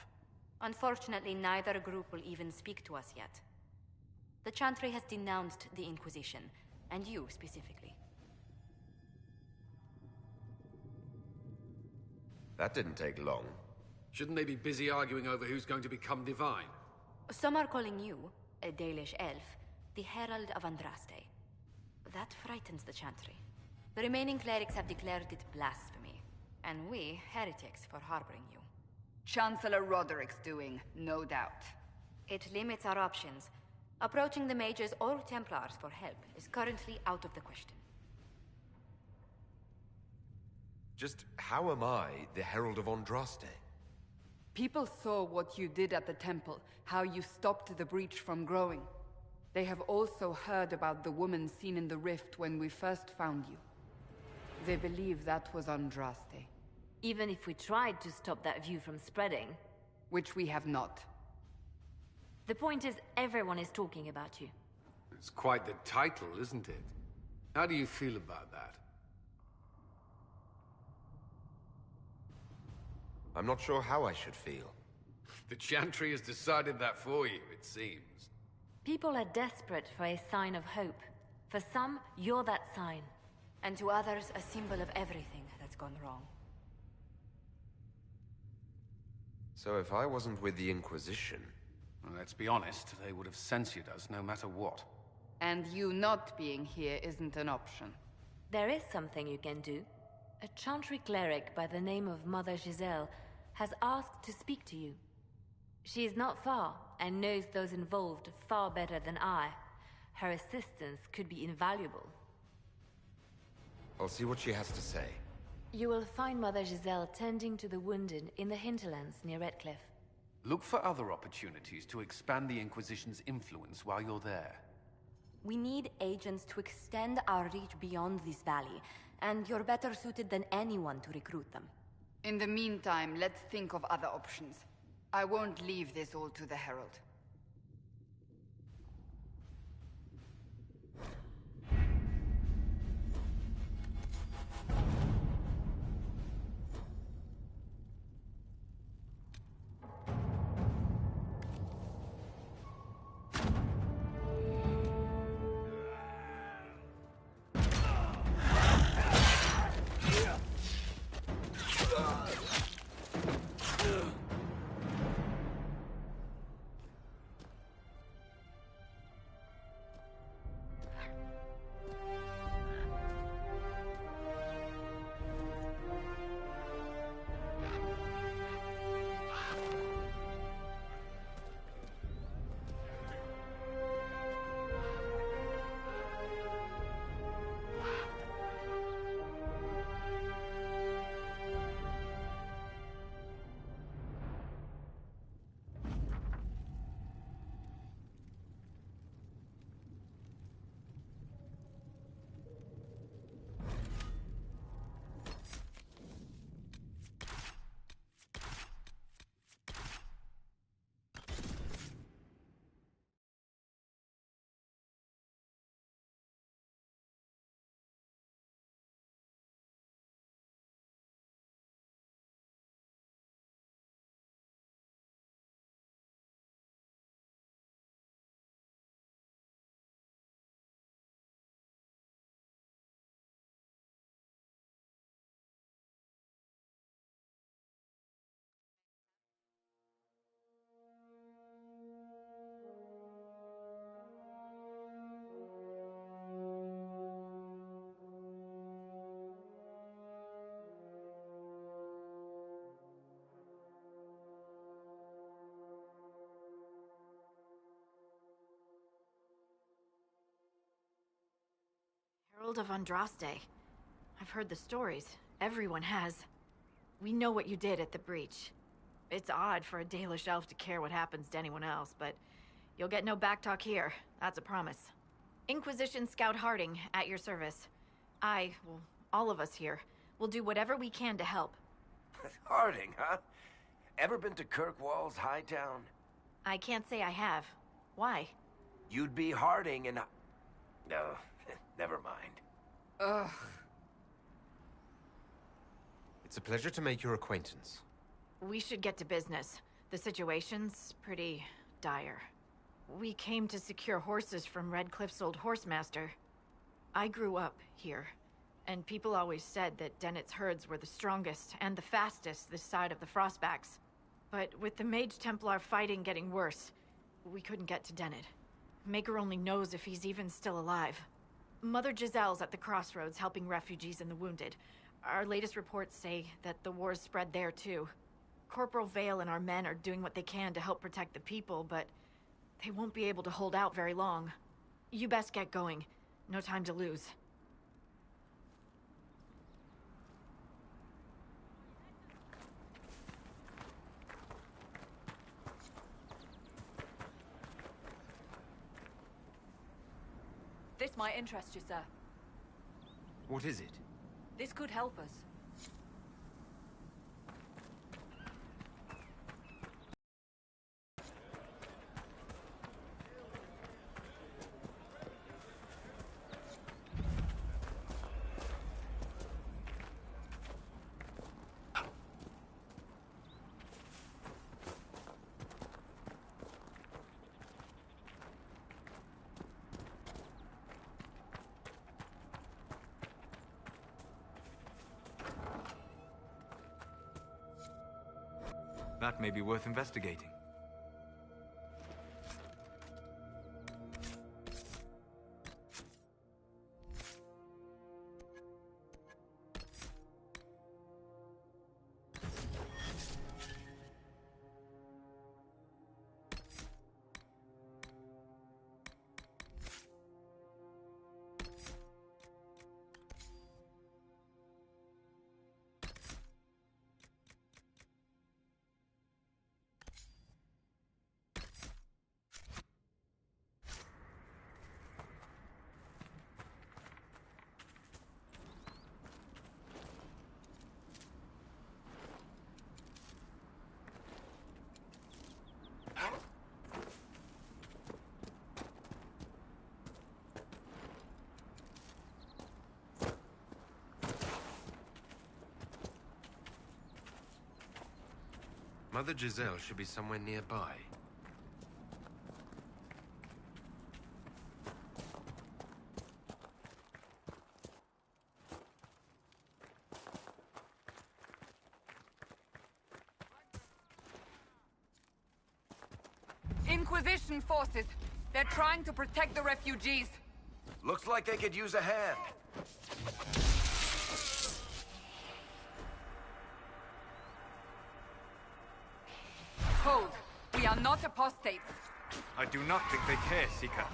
Unfortunately, neither group will even speak to us yet. The Chantry has denounced the Inquisition, and you specifically. That didn't take long. Shouldn't they be busy arguing over who's going to become divine? Some are calling you, a Dalish elf, the Herald of Andraste. That frightens the Chantry. The remaining clerics have declared it blasphemy, and we, heretics, for harboring you. Chancellor Roderick's doing, no doubt. It limits our options. Approaching the Mages or Templars for help is currently out of the question. Just how am I the Herald of Andraste? People saw what you did at the temple, how you stopped the breach from growing. They have also heard about the woman seen in the rift when we first found you. They believe that was Andraste. Even if we tried to stop that view from spreading... Which we have not. The point is, everyone is talking about you. It's quite the title, isn't it? How do you feel about that? I'm not sure how I should feel. The Chantry has decided that for you, it seems. People are desperate for a sign of hope. For some, you're that sign. And to others, a symbol of everything that's gone wrong. So if I wasn't with the Inquisition... Well, let's be honest, they would have censored us no matter what. And you not being here isn't an option. There is something you can do. A Chantry cleric by the name of Mother Giselle has asked to speak to you. She is not far, and knows those involved far better than I. Her assistance could be invaluable. I'll see what she has to say. You will find Mother Giselle tending to the wounded in the hinterlands near Redcliffe. Look for other opportunities to expand the Inquisition's influence while you're there. We need agents to extend our reach beyond this valley, and you're better suited than anyone to recruit them. In the meantime, let's think of other options. I won't leave this all to the Herald. Herald of Andraste. I've heard the stories. Everyone has. We know what you did at the breach. It's odd for a Dalish elf to care what happens to anyone else, but you'll get no backtalk here. That's a promise. Inquisition Scout Harding, at your service. All of us here, will do whatever we can to help. Harding, huh? Ever been to Kirkwall's Hightown? I can't say I have. Why? You'd be Harding and... No, never mind. Ugh. It's a pleasure to make your acquaintance. We should get to business. The situation's pretty dire. We came to secure horses from Redcliffe's old horsemaster. I grew up here, and people always said that Dennett's herds were the strongest and the fastest this side of the Frostbacks. But with the Mage Templar fighting getting worse, we couldn't get to Dennett. Maker only knows if he's even still alive. Mother Giselle's at the crossroads helping refugees and the wounded. Our latest reports say that the war's spread there too. Corporal Vale and our men are doing what they can to help protect the people, but they won't be able to hold out very long. You best get going. No time to lose. This might interest you, sir. What is it? This could help us. That may be worth investigating. Mother Giselle should be somewhere nearby. Inquisition forces. They're trying to protect the refugees. Looks like they could use a hand. Hold. We are not apostates. I do not think they care, Seeker.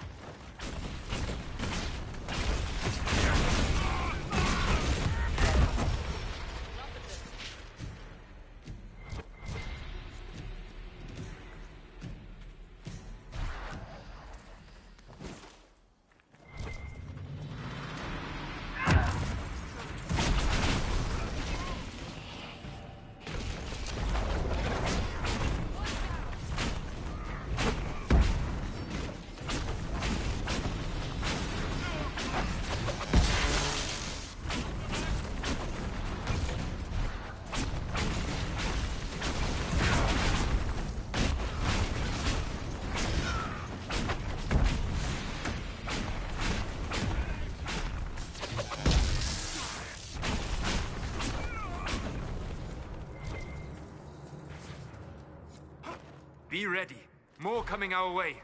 Be ready. More coming our way.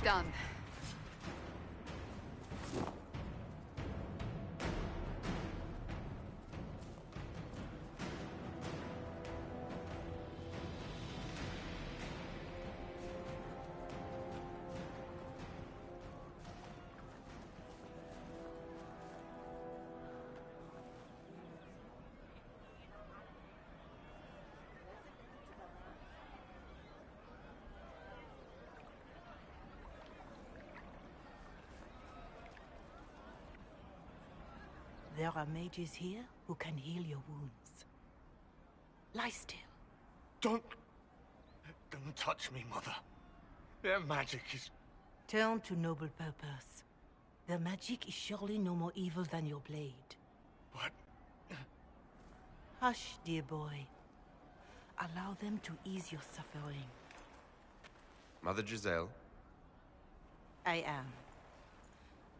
Done. There are mages here who can heal your wounds. Lie still. Don't touch me, Mother. Their magic is... Turn to noble purpose. Their magic is surely no more evil than your blade. What? Hush, dear boy. Allow them to ease your suffering. Mother Giselle? I am.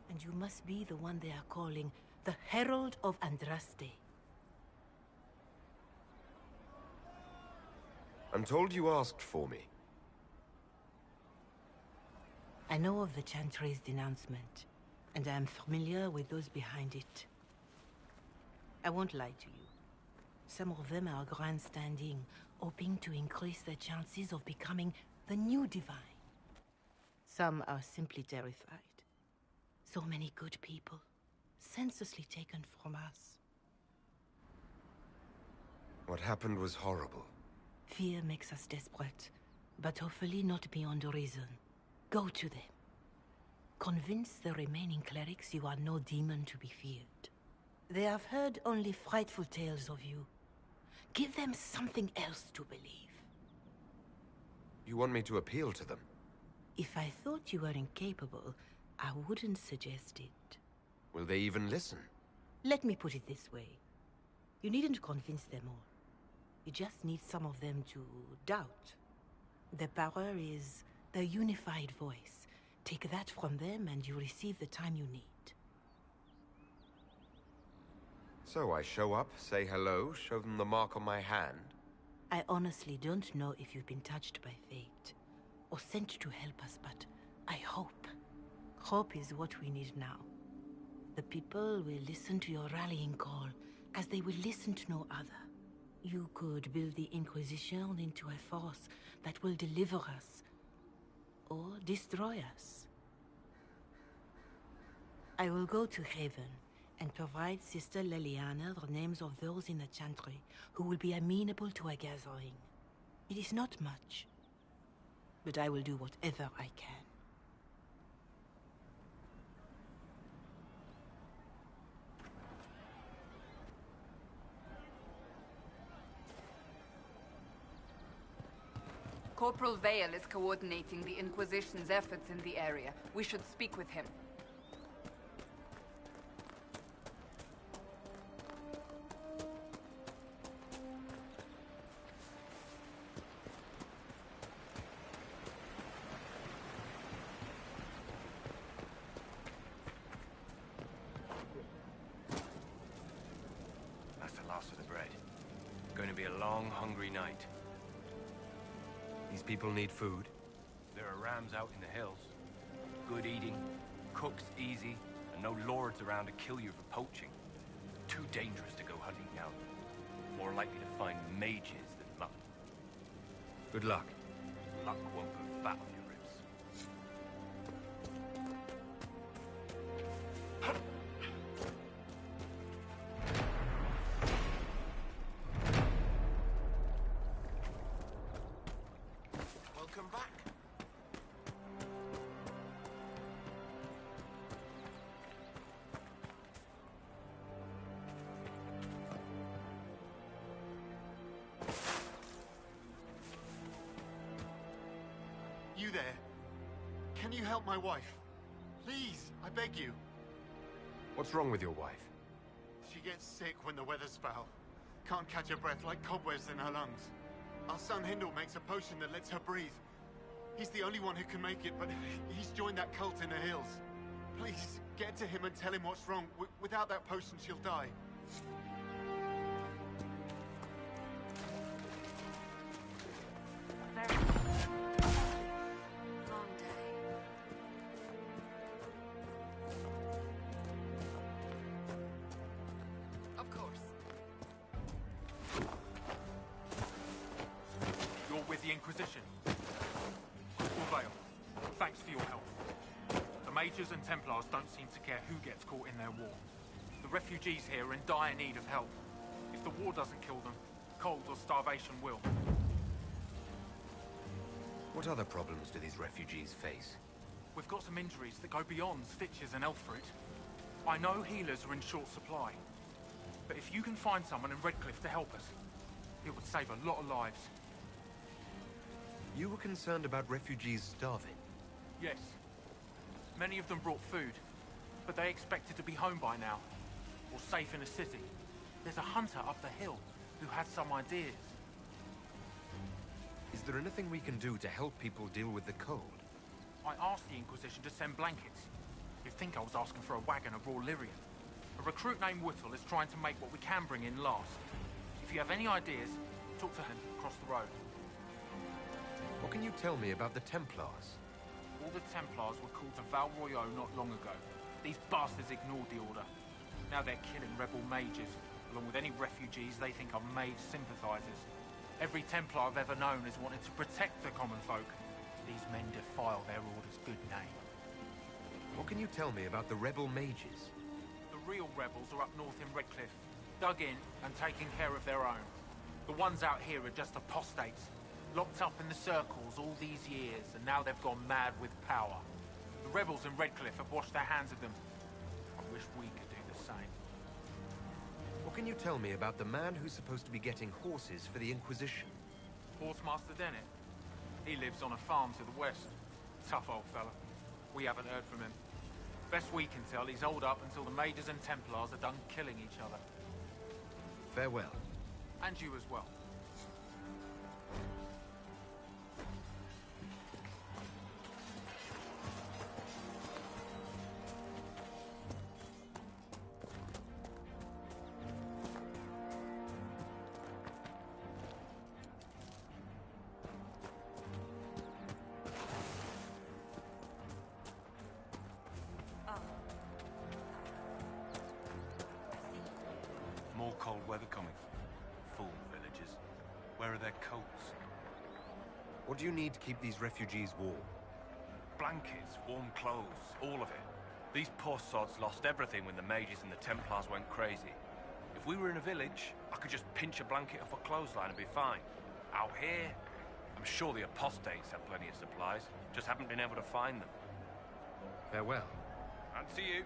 And you must be the one they are calling the Herald of Andraste. I'm told you asked for me. I know of the Chantry's denouncement, and I am familiar with those behind it. I won't lie to you. Some of them are grandstanding, hoping to increase their chances of becoming the new divine. Some are simply terrified. So many good people, senselessly taken from us. What happened was horrible. Fear makes us desperate, but hopefully not beyond reason. Go to them. Convince the remaining clerics you are no demon to be feared. They have heard only frightful tales of you. Give them something else to believe. You want me to appeal to them? If I thought you were incapable, I wouldn't suggest it. Will they even listen? Let me put it this way. You needn't convince them all. You just need some of them to doubt. Their power is their unified voice. Take that from them and you receive the time you need. So I show up, say hello, show them the mark on my hand? I honestly don't know if you've been touched by fate, or sent to help us, but I hope. Hope is what we need now. The people will listen to your rallying call, as they will listen to no other. You could build the Inquisition into a force that will deliver us, or destroy us. I will go to Haven and provide Sister Leliana the names of those in the Chantry who will be amenable to a gathering. It is not much, but I will do whatever I can. Corporal Vale is coordinating the Inquisition's efforts in the area. We should speak with him. That's the last of the bread. Going to be a long, hungry night. These people need food? There are rams out in the hills. Good eating, cooks easy, and no lords around to kill you for poaching. Too dangerous to go hunting now. More likely to find mages than luck. Good luck. Luck won't put fat on your ribs. Welcome back. You there? Can you help my wife? Please, I beg you. What's wrong with your wife? She gets sick when the weather's foul. Can't catch her breath, like cobwebs in her lungs. Our son Hindle makes a potion that lets her breathe. He's the only one who can make it, but he's joined that cult in the hills. Please, get to him and tell him what's wrong. Without that potion, she'll die. Long day. Inquisition. Vale, thanks for your help. The Mages and Templars don't seem to care who gets caught in their war. The refugees here are in dire need of help. If the war doesn't kill them, cold or starvation will. What other problems do these refugees face? We've got some injuries that go beyond stitches and elf fruit. I know healers are in short supply, but if you can find someone in Redcliffe to help us, it would save a lot of lives. You were concerned about refugees starving? Yes. Many of them brought food, but they expected to be home by now, or safe in a city. There's a hunter up the hill who had some ideas. Is there anything we can do to help people deal with the cold? I asked the Inquisition to send blankets. You'd think I was asking for a wagon of raw Lyrian. A recruit named Whittle is trying to make what we can bring in last. If you have any ideas, talk to him across the road. What can you tell me about the Templars? All the Templars were called to Val Royeaux not long ago. These bastards ignored the order. Now they're killing rebel mages, along with any refugees they think are Mage sympathizers. Every Templar I've ever known has wanted to protect the common folk. These men defile their order's good name. What can you tell me about the rebel mages? The real rebels are up north in Redcliffe, dug in and taking care of their own. The ones out here are just apostates, locked up in the circles all these years, and now they've gone mad with power. The rebels in Redcliffe have washed their hands of them. I wish we could do the same. What can you tell me about the man who's supposed to be getting horses for the Inquisition? Horsemaster Dennett. He lives on a farm to the west. Tough old fella. We haven't heard from him. Best we can tell, he's holed up until the Mages and Templars are done killing each other. Farewell. And you as well. More cold weather coming. Fool villagers. Where are their coats? What do you need to keep these refugees warm? Blankets, warm clothes, all of it. These poor sods lost everything when the Mages and the Templars went crazy. If we were in a village, I could just pinch a blanket off a clothesline and be fine. Out here, I'm sure the apostates have plenty of supplies, just haven't been able to find them. Farewell. And to you.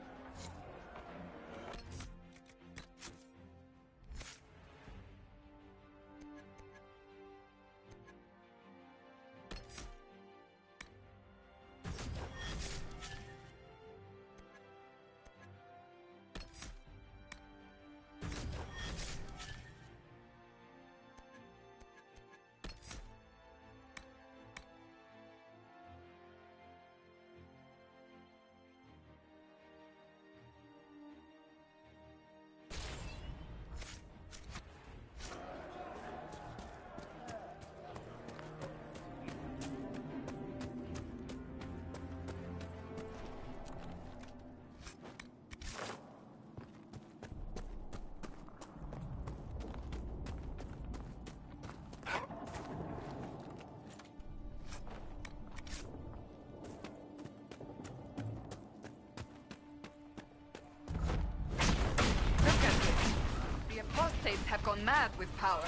Apostates have gone mad with power.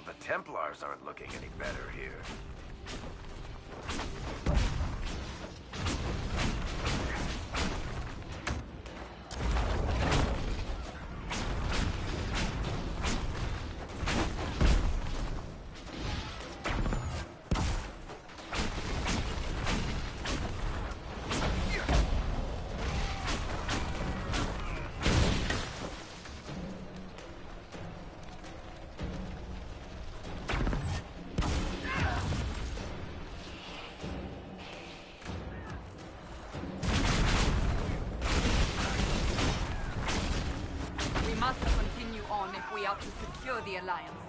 The Templars aren't looking any better here. To secure the Alliance.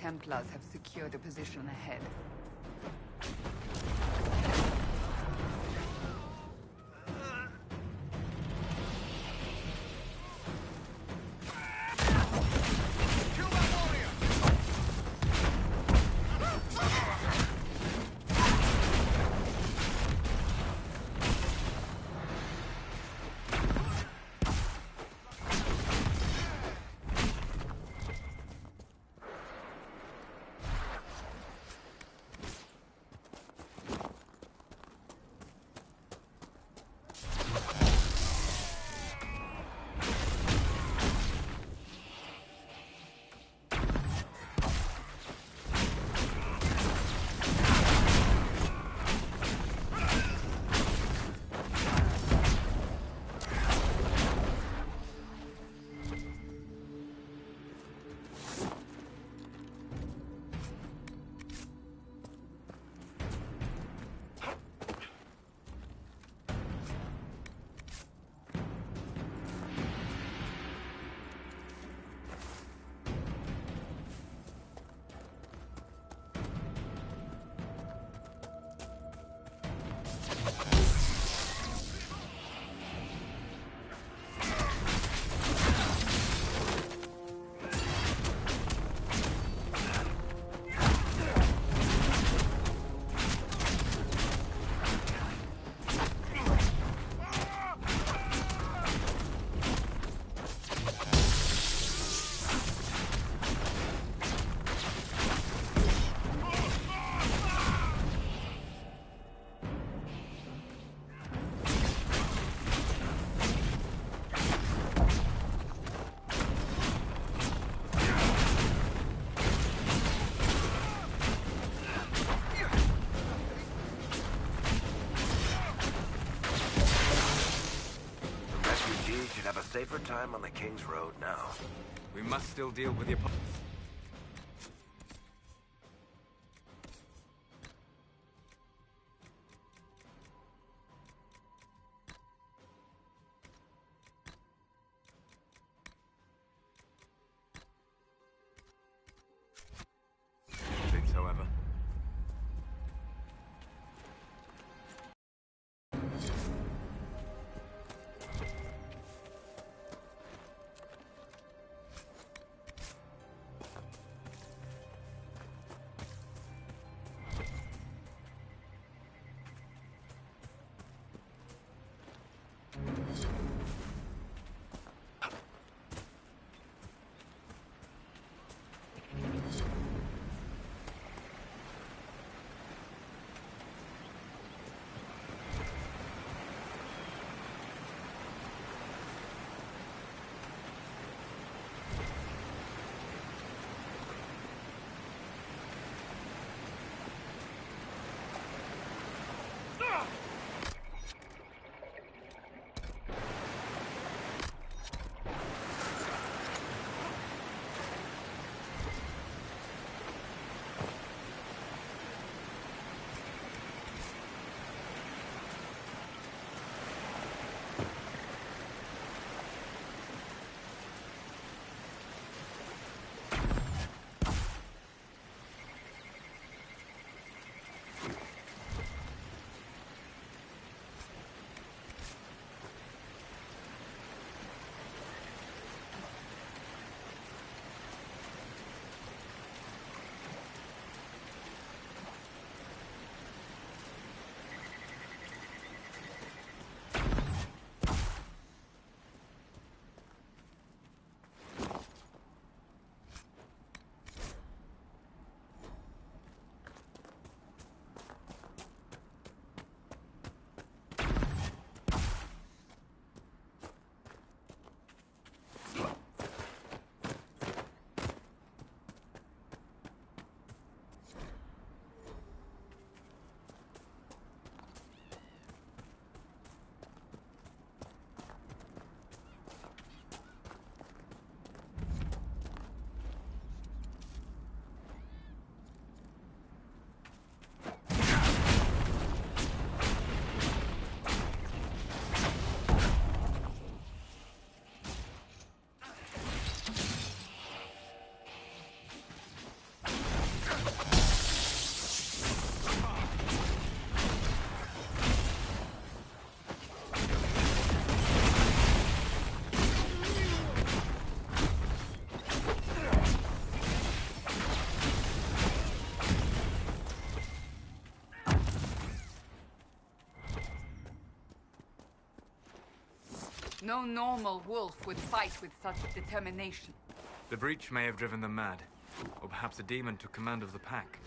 Templars have secured a position ahead. Safer time on the King's Road now. We must still deal with the however. No normal wolf would fight with such determination. The breach may have driven them mad. Or perhaps a demon took command of the pack.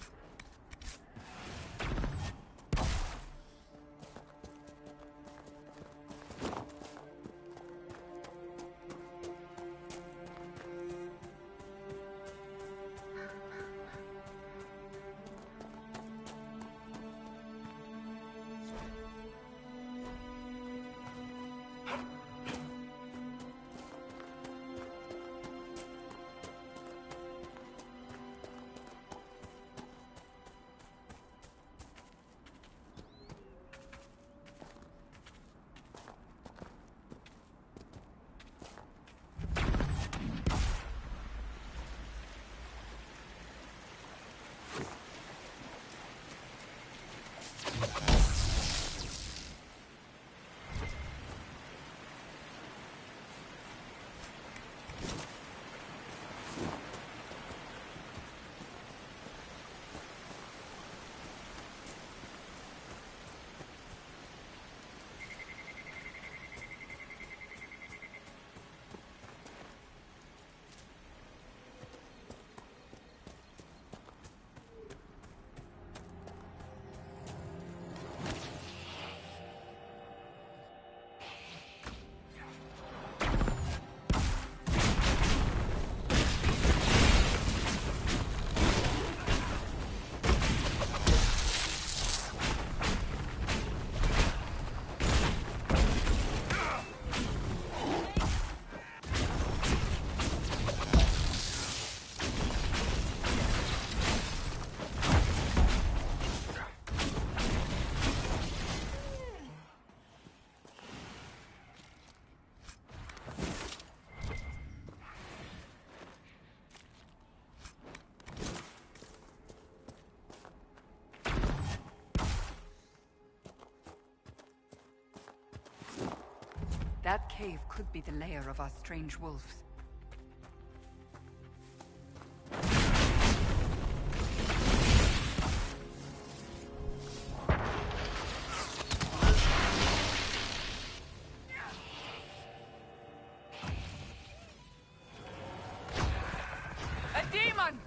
That cave could be the lair of our strange wolves. A demon!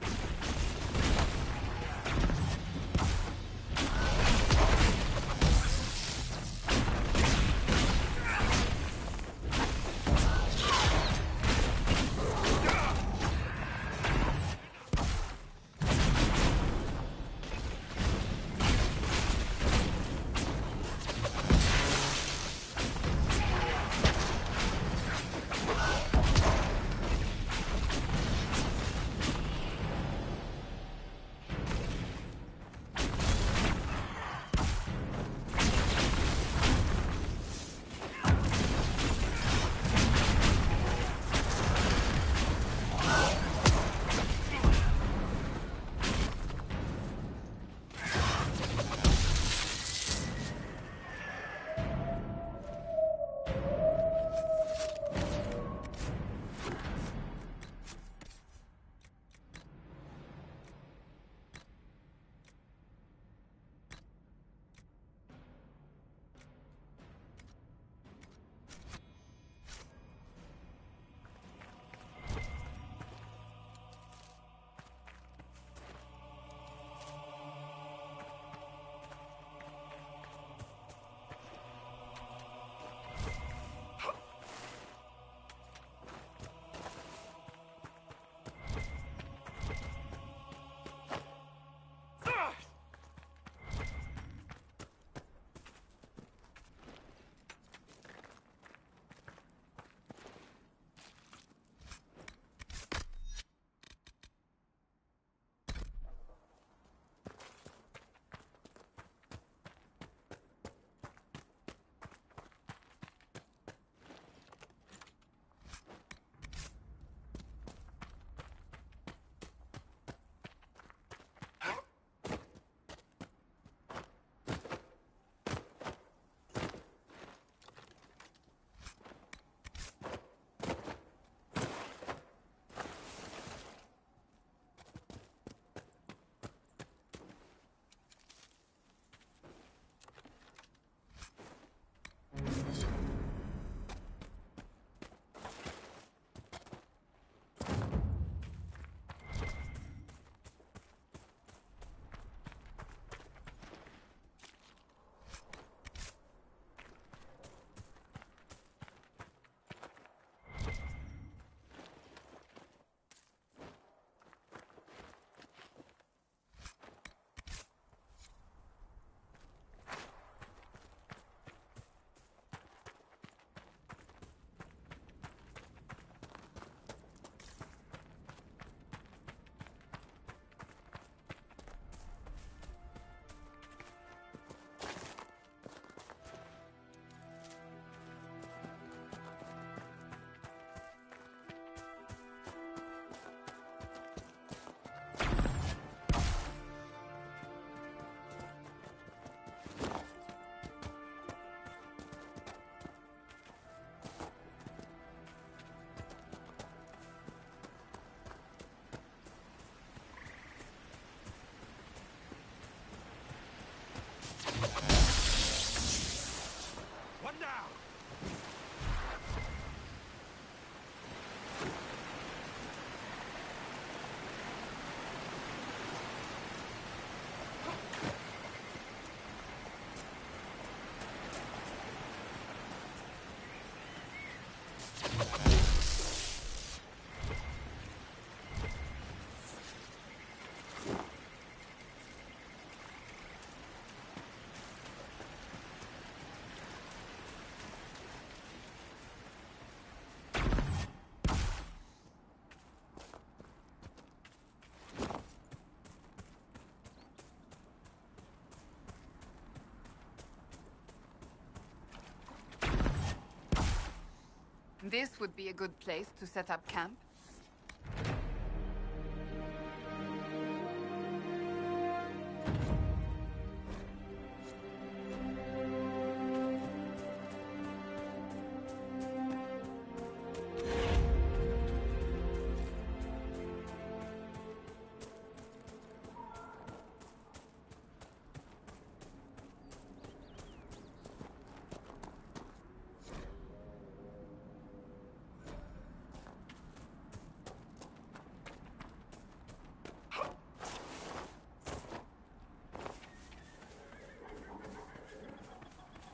This would be a good place to set up camp.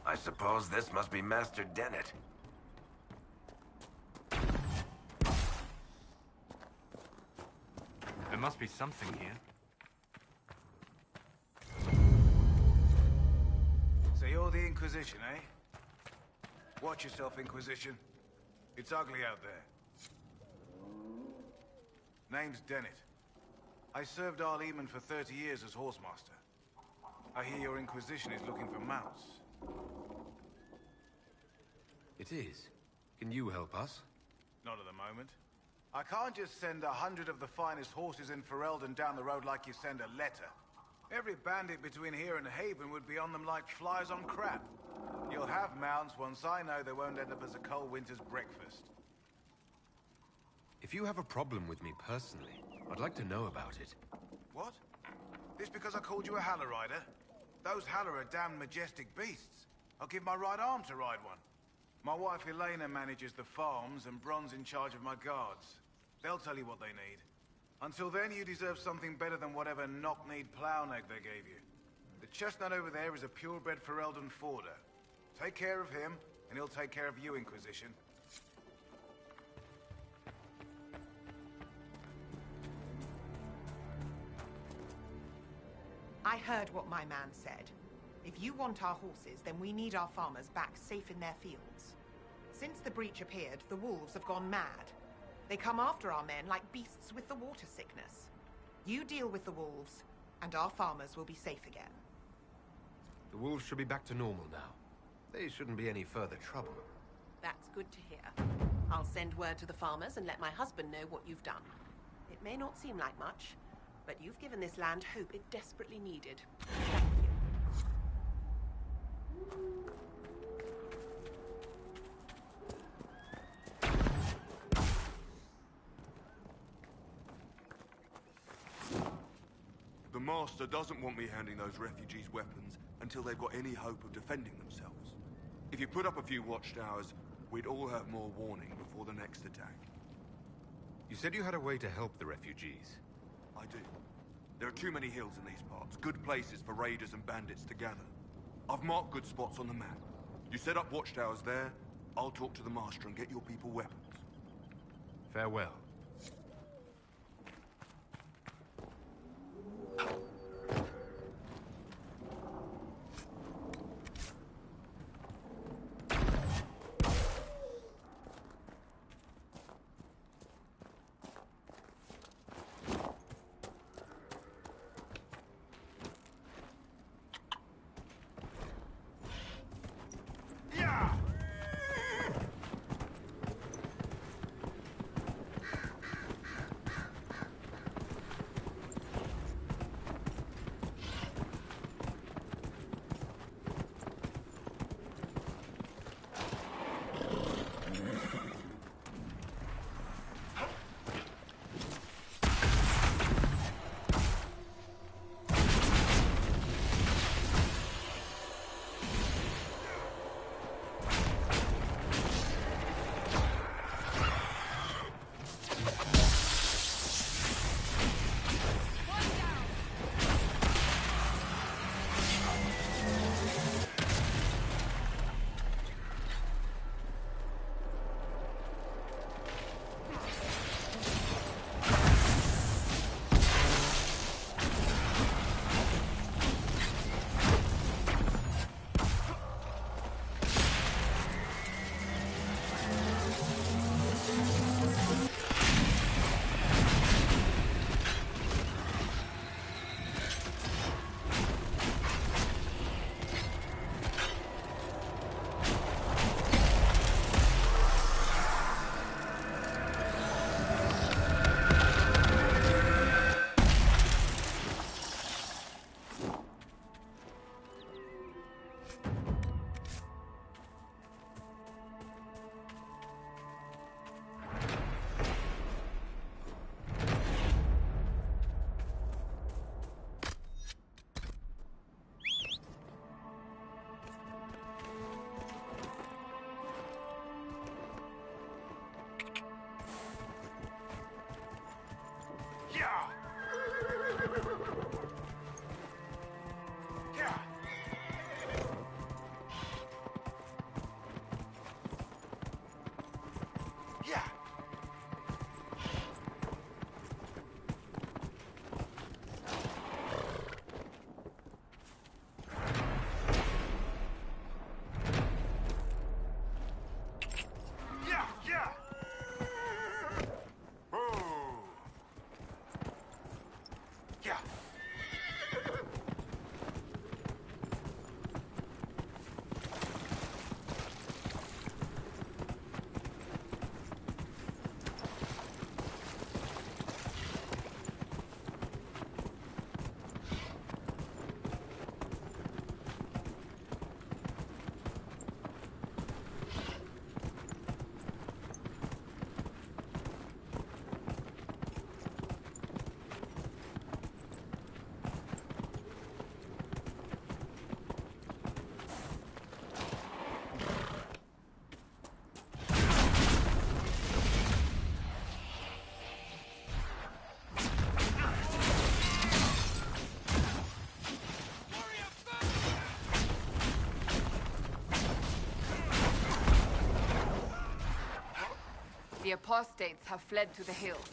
I suppose this must be Master Dennett. There must be something here. So you're the Inquisition, eh? Watch yourself, Inquisition. It's ugly out there. Name's Dennett. I served Arleman for 30 years as Horsemaster. I hear your Inquisition is looking for mounts. It is. Can you help us? Not at the moment. I can't just send 100 of the finest horses in Ferelden down the road like you send a letter. Every bandit between here and Haven would be on them like flies on crap. You'll have mounts once I know they won't end up as a cold winter's breakfast. If you have a problem with me personally, I'd like to know about it. What? This because I called you a Haller rider? Those Haller are damn majestic beasts. I'll give my right arm to ride one. My wife Elena manages the farms and Bron's in charge of my guards. They'll tell you what they need. Until then, you deserve something better than whatever knock-kneed plow-neck they gave you. The chestnut over there is a purebred Ferelden forder. Take care of him, and he'll take care of you, Inquisition. I heard what my man said. If you want our horses, then we need our farmers back safe in their fields. Since the breach appeared, the wolves have gone mad. They come after our men like beasts with the water sickness. You deal with the wolves, and our farmers will be safe again. The wolves should be back to normal now. There shouldn't be any further trouble. That's good to hear. I'll send word to the farmers and let my husband know what you've done. It may not seem like much, but you've given this land hope it desperately needed. Thank you. The Master doesn't want me handing those refugees weapons until they've got any hope of defending themselves. If you put up a few watchtowers, we'd all have more warning before the next attack. You said you had a way to help the refugees. I do. There are too many hills in these parts, good places for raiders and bandits to gather. I've marked good spots on the map. You set up watchtowers there, I'll talk to the Master and get your people weapons. Farewell. The apostates have fled to the hills.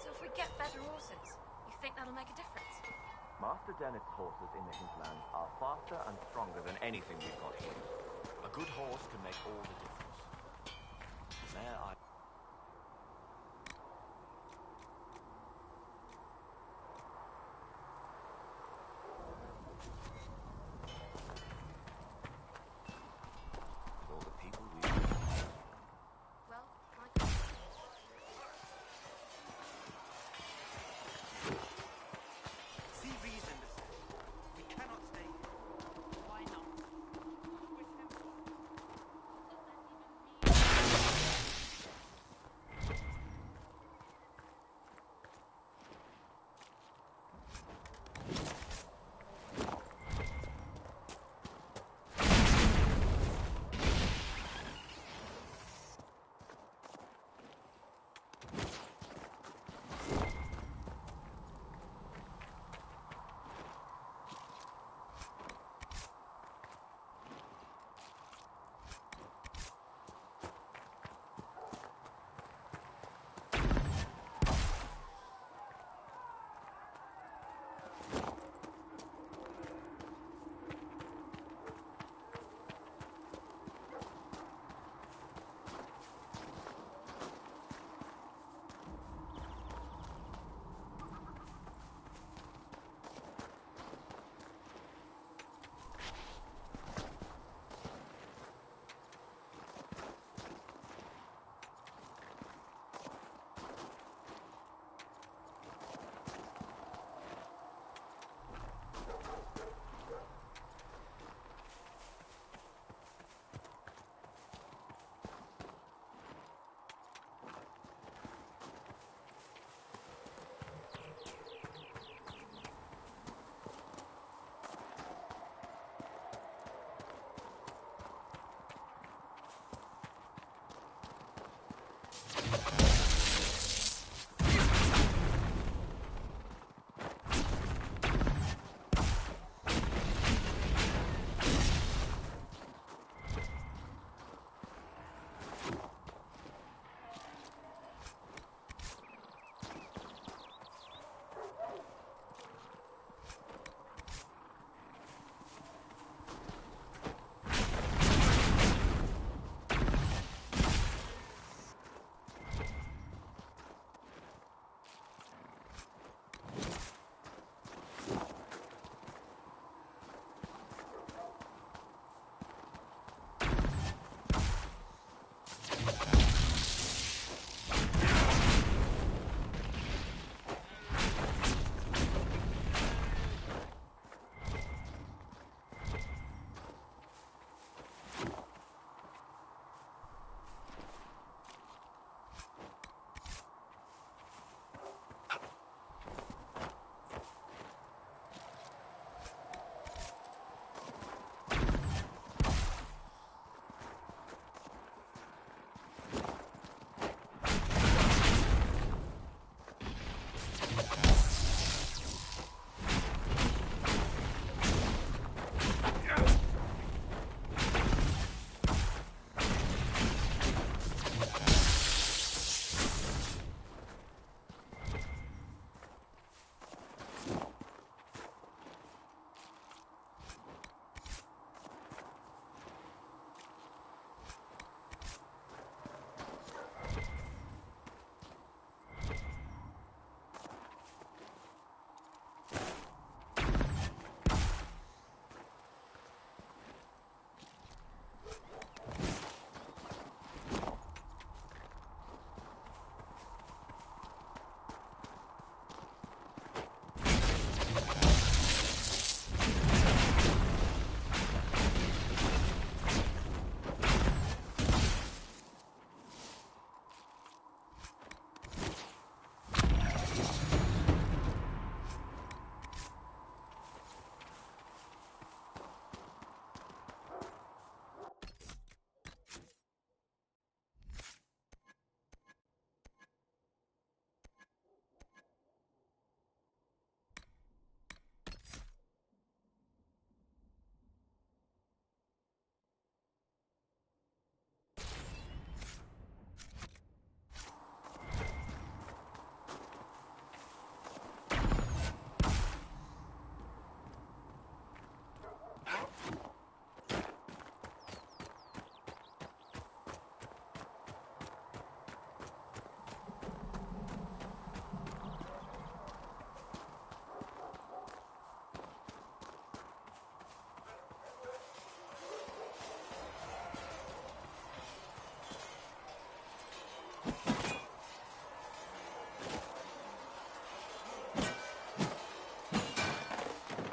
So if we get better horses, you think that'll make a difference? Master Dennett's horses in the hinterlands are faster and stronger than anything we've got here. A good horse can make all the difference. There I... All the people we... Well, See reason to say. We cannot stay here. Why not?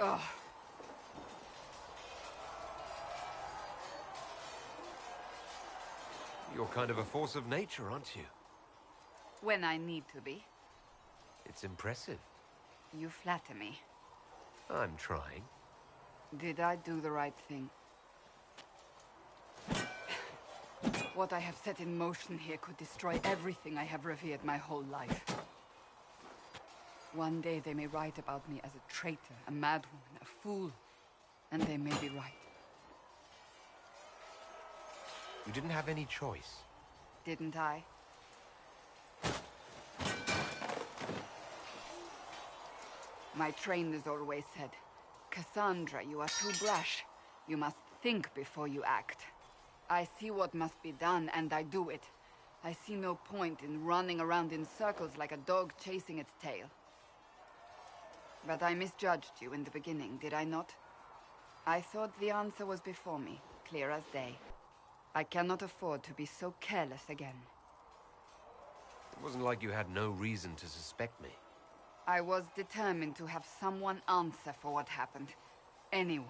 Ugh. You're kind of a force of nature, aren't you? When I need to be. It's impressive. You flatter me. I'm trying. Did I do the right thing? What I have set in motion here could destroy everything I have revered my whole life. One day they may write about me as a traitor, a madwoman, a fool. And they may be right. You didn't have any choice. Didn't I? My trainers always said, Cassandra, you are too brash. You must think before you act. I see what must be done, and I do it. I see no point in running around in circles like a dog chasing its tail. But I misjudged you in the beginning, did I not? I thought the answer was before me, clear as day. I cannot afford to be so careless again. It wasn't like you had no reason to suspect me. I was determined to have someone answer for what happened. Anyone.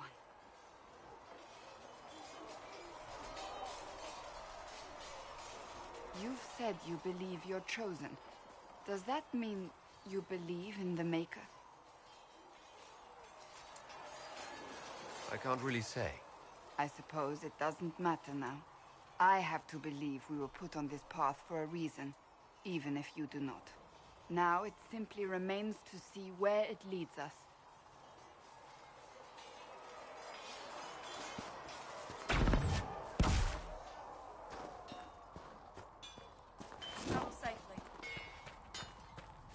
You've said you believe you're chosen. Does that mean you believe in the Maker? I can't really say. I suppose it doesn't matter now. I have to believe we were put on this path for a reason, even if you do not. Now it simply remains to see where it leads us. Stop safely.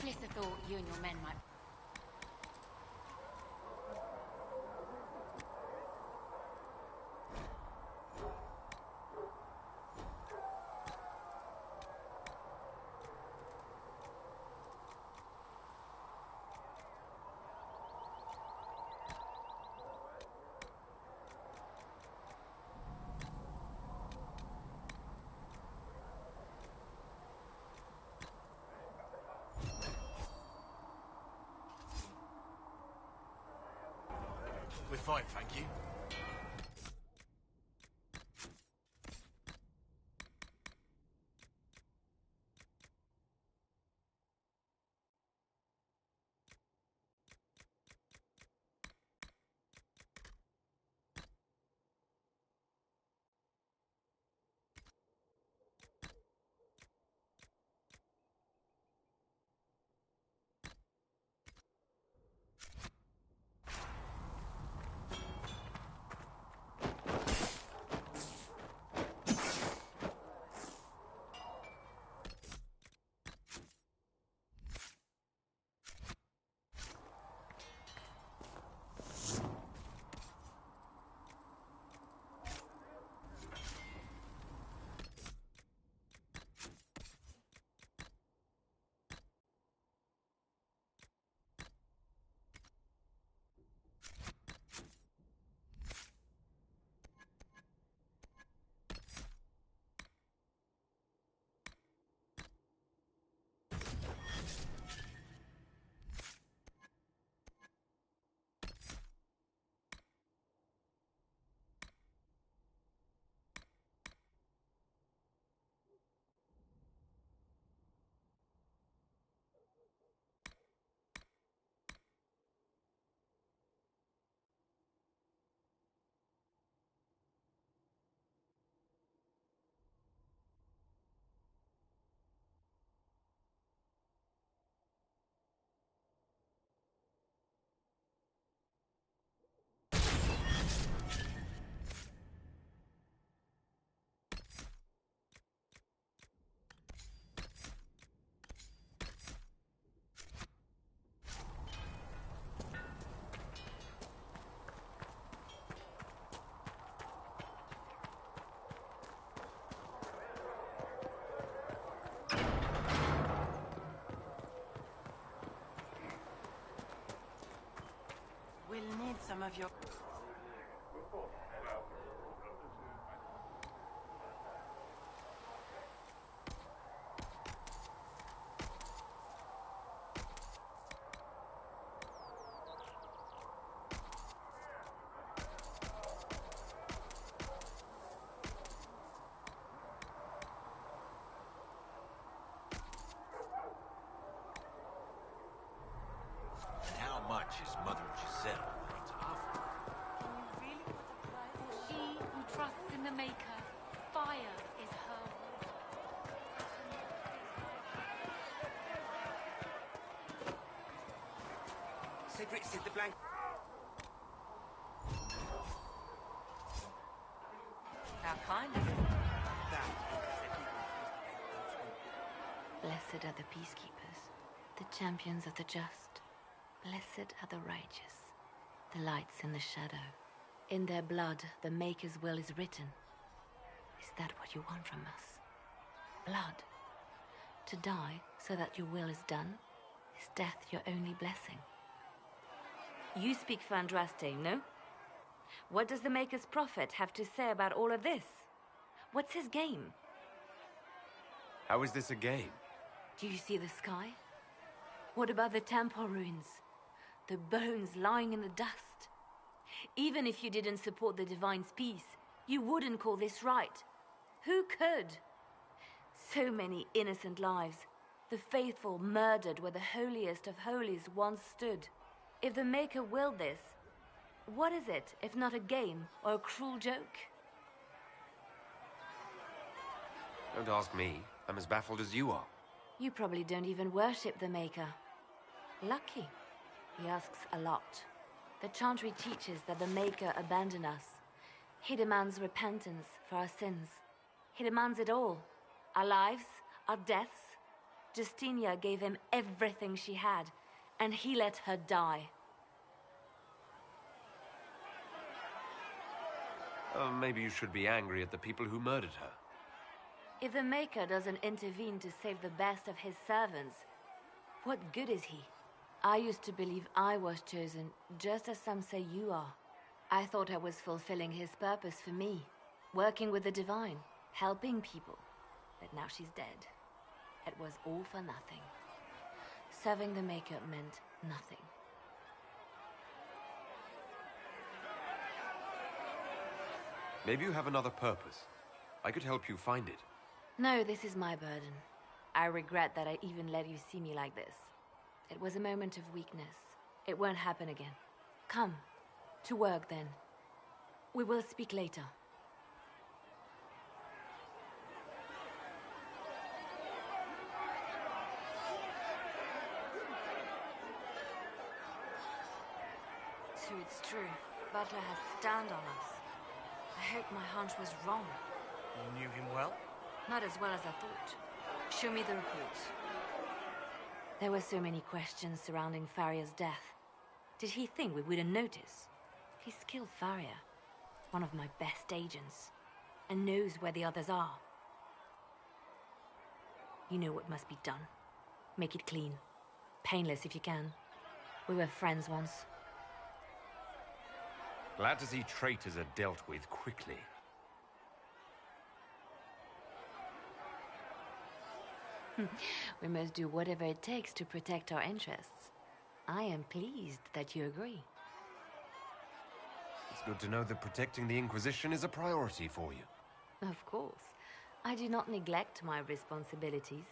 Fliss thought you and your men might... We're fine, thank you. We'll need some of your... c'est de blanc. How kind of you. Blessed are the peacekeepers, the champions of the just. Blessed are the righteous, the lights in the shadow. In their blood, the Maker's will is written. Is that what you want from us? Blood? To die so that your will is done? Is death your only blessing? You speak for Andraste, no? What does the Maker's prophet have to say about all of this? What's his game? How is this a game? Do you see the sky? What about the temple ruins? The bones lying in the dust? Even if you didn't support the Divine's peace, you wouldn't call this right. Who could? So many innocent lives. The faithful murdered where the holiest of holies once stood. If the Maker willed this, what is it if not a game or a cruel joke? Don't ask me. I'm as baffled as you are. You probably don't even worship the Maker. Lucky. He asks a lot. The Chantry teaches that the Maker abandoned us. He demands repentance for our sins. He demands it all. Our lives, our deaths. Justinia gave him everything she had, and he let her die. Maybe you should be angry at the people who murdered her. If the Maker doesn't intervene to save the best of his servants, what good is he? I used to believe I was chosen, just as some say you are. I thought I was fulfilling his purpose for me, working with the Divine, helping people. But now she's dead. It was all for nothing. Serving the Maker meant nothing. Maybe you have another purpose. I could help you find it. No, this is my burden. I regret that I even let you see me like this. It was a moment of weakness. It won't happen again. Come. To work, then. We will speak later. So it's true. Butler has stand on us. I hope my hunch was wrong. You knew him well? Not as well as I thought. Show me the reports. There were so many questions surrounding Faria's death. Did he think we wouldn't notice? He's killed Faria, one of my best agents, and knows where the others are. You know what must be done. Make it clean. Painless if you can. We were friends once. Glad to see traitors are dealt with quickly. We must do whatever it takes to protect our interests. I am pleased that you agree. It's good to know that protecting the Inquisition is a priority for you. Of course. I do not neglect my responsibilities.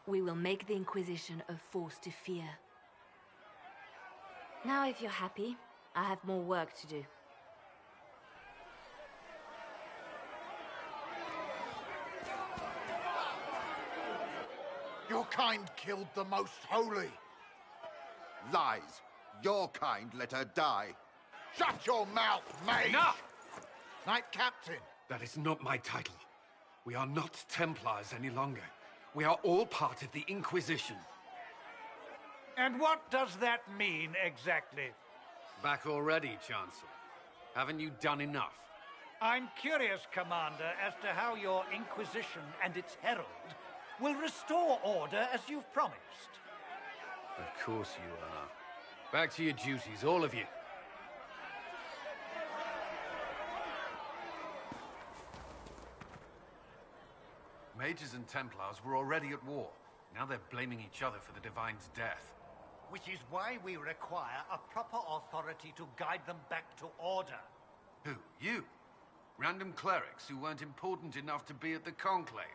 We will make the Inquisition a force to fear. Now, if you're happy, I have more work to do. Your kind killed the most holy. Lies. Your kind let her die. Shut your mouth, Mage! Enough! Knight Captain. That is not my title. We are not Templars any longer. We are all part of the Inquisition. And what does that mean, exactly? Back already, Chancellor. Haven't you done enough? I'm curious, Commander, as to how your Inquisition and its herald will restore order as you've promised. Of course you are. Back to your duties, all of you. Mages and Templars were already at war. Now they're blaming each other for the Divine's death. Which is why we require a proper authority to guide them back to order. Who? You? Random clerics who weren't important enough to be at the Conclave?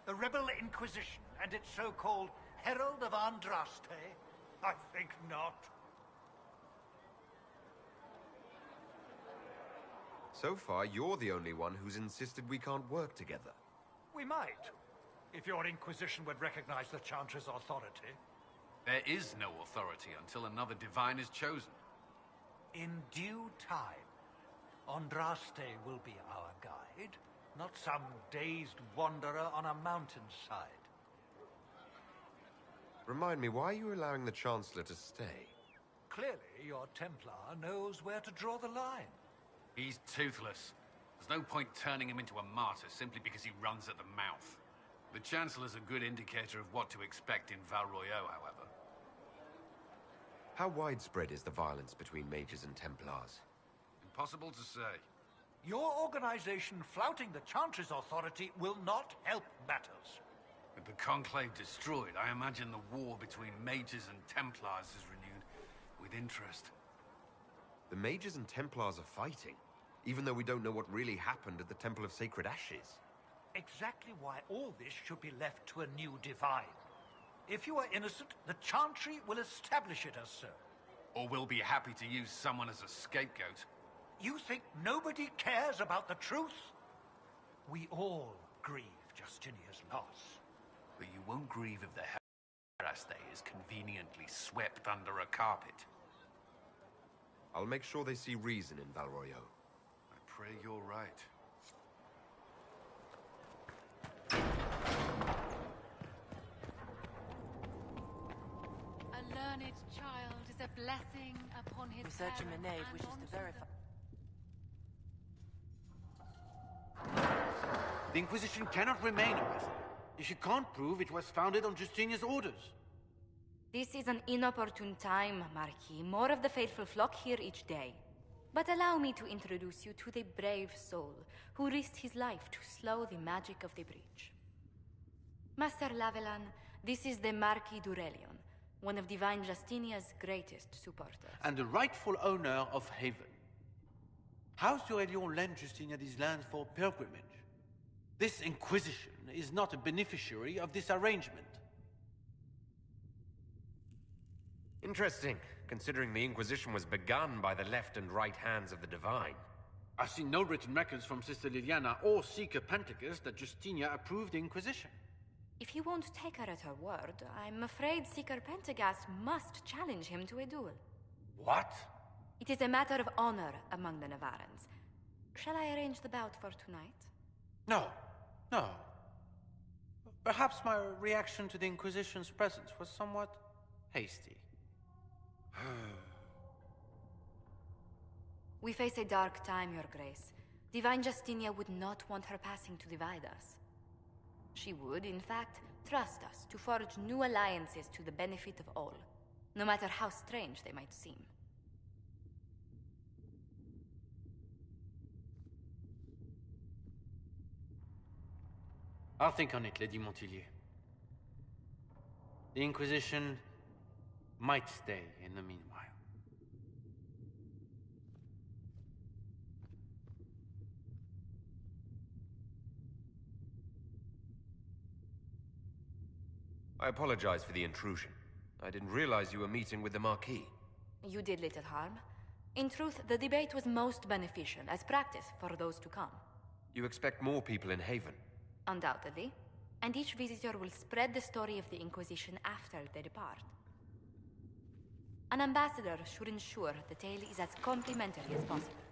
The Rebel Inquisition and its so-called Herald of Andraste? I think not. So far, you're the only one who's insisted we can't work We might, if your Inquisition would recognize the Chantry's authority. There is no authority until another divine is chosen. In due time, Andraste will be our guide, not some dazed wanderer on a mountainside. Remind me, why are you allowing the Chancellor to stay? Clearly, your Templar knows where to draw the line. He's toothless. There's no point turning him into a martyr simply because he runs at the mouth. The Chancellor's a good indicator of what to expect in Val Royeaux, however. How widespread is the violence between mages and Templars? Impossible to say. Your organization flouting the Chantry's authority will not help matters. With the Conclave destroyed, I imagine the war between mages and Templars is renewed with interest. The mages and Templars are fighting, even though we don't know what really happened at the Temple of Sacred Ashes. Exactly why all this should be left to a new divine. If you are innocent, the Chantry will establish it as so. Or we'll be happy to use someone as a scapegoat. You think nobody cares about the truth? We all grieve Justinia's loss. But you won't grieve if the Heraste is conveniently swept under a carpet. I'll make sure they see reason in Val Royeaux. I pray you're right. A learned child is a blessing upon his Researcher parents Mage and wishes onto to verify. The Inquisition cannot remain, Ambassador, if she can't prove it was founded on Justinia's orders. This is an inopportune time, Marquis. More of the faithful flock here each day. But allow me to introduce you to the brave soul who risked his life to slow the magic of the breach. Master Lavelan, this is the Marquis d'Aurelion, one of Divine Justinia's greatest supporters. And the rightful owner of Haven. House d'Aurelion lent Justinia these lands for pilgrimage. This Inquisition is not a beneficiary of this arrangement. Interesting, considering the Inquisition was begun by the left and right hands of the Divine. I've seen no written records from Sister Liliana or Seeker Pentecost that Justinia approved the Inquisition. If you won't take her at her word, I'm afraid Seeker Pentagast must challenge him to a duel. What? It is a matter of honor among the Navarrans. Shall I arrange the bout for tonight? No. No. Perhaps my reaction to the Inquisition's presence was somewhat hasty. We face a dark time, Your Grace. Divine Justinia would not want her passing to divide us. She would, in fact, trust us to forge new alliances to the benefit of all, no matter how strange they might seem. I'll think on it, Lady Montillier. The Inquisition might stay in the meanwhile. I apologize for the intrusion. I didn't realize you were meeting with the Marquis. You did little harm. In truth, the debate was most beneficial as practice for those to come. You expect more people in Haven? Undoubtedly. And each visitor will spread the story of the Inquisition after they depart. An ambassador should ensure the tale is as complimentary as possible.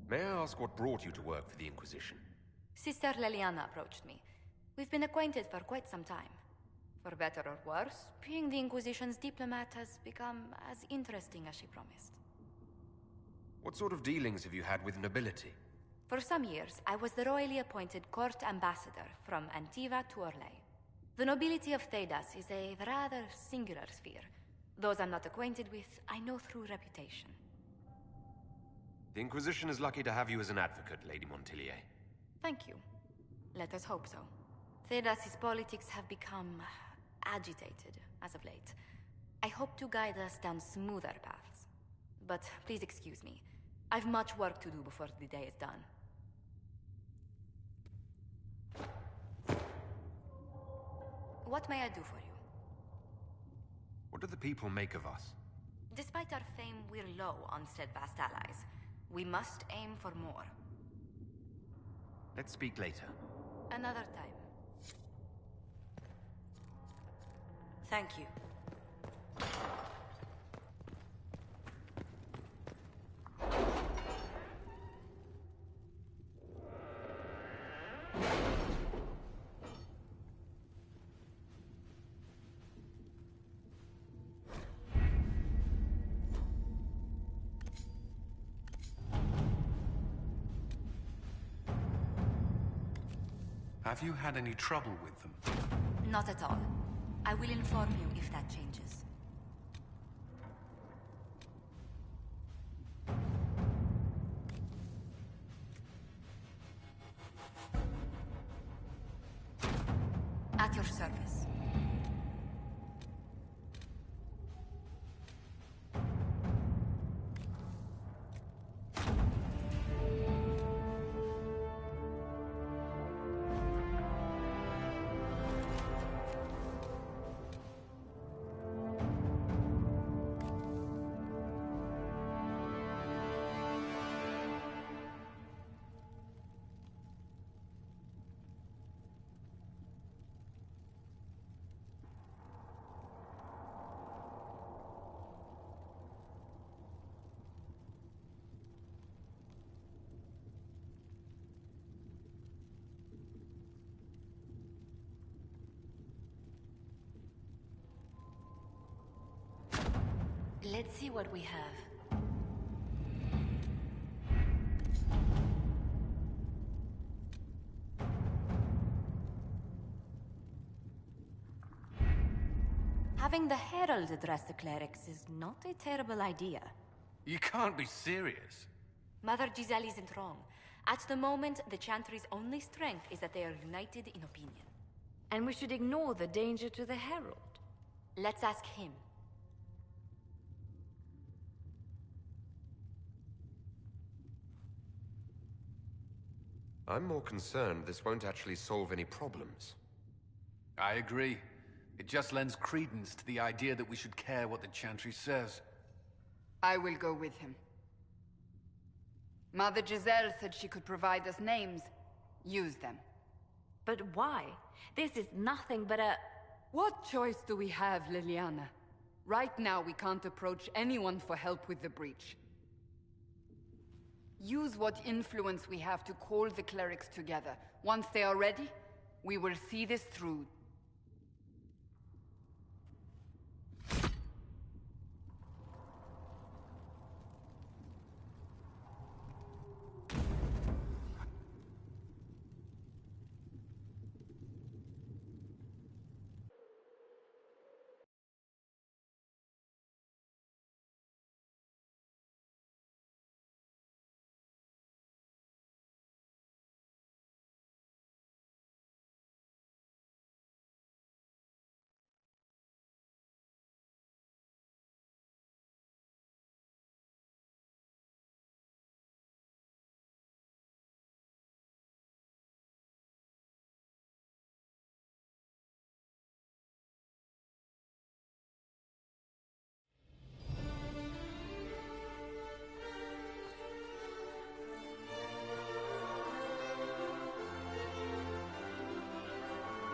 May I ask what brought you to work for the Inquisition? Sister Liliana approached me. We've been acquainted for quite some time. For better or worse, being the Inquisition's diplomat has become as interesting as she promised. What sort of dealings have you had with nobility? For some years, I was the royally appointed court ambassador from Antiva to Orlais. The nobility of Thedas is a rather singular sphere. Those I'm not acquainted with, I know through reputation. The Inquisition is lucky to have you as an advocate, Lady Montillier. Thank you. Let us hope so. Thedas's politics have become agitated as of late. I hope to guide us down smoother paths. But please excuse me. I've much work to do before the day is done. What may I do for you? What do the people make of us? Despite our fame, we're low on steadfast allies. We must aim for more. Let's speak later. Another time. Thank you. Have you had any trouble with them? Not at all. I will inform you if that changes. At your service. Let's see what we have. Having the Herald address the clerics is not a terrible idea. You can't be serious. Mother Giselle isn't wrong. At the moment, the Chantry's only strength is that they are united in opinion. And we should ignore the danger to the Herald. Let's ask him. I'm more concerned this won't actually solve any problems. I agree. It just lends credence to the idea that we should care what the Chantry says. I will go with him. Mother Giselle said she could provide us names. Use them. But why? This is nothing but a... What choice do we have, Liliana? Right now, we can't approach anyone for help with the breach. Use what influence we have to call the clerics together. Once they are ready, we will see this through.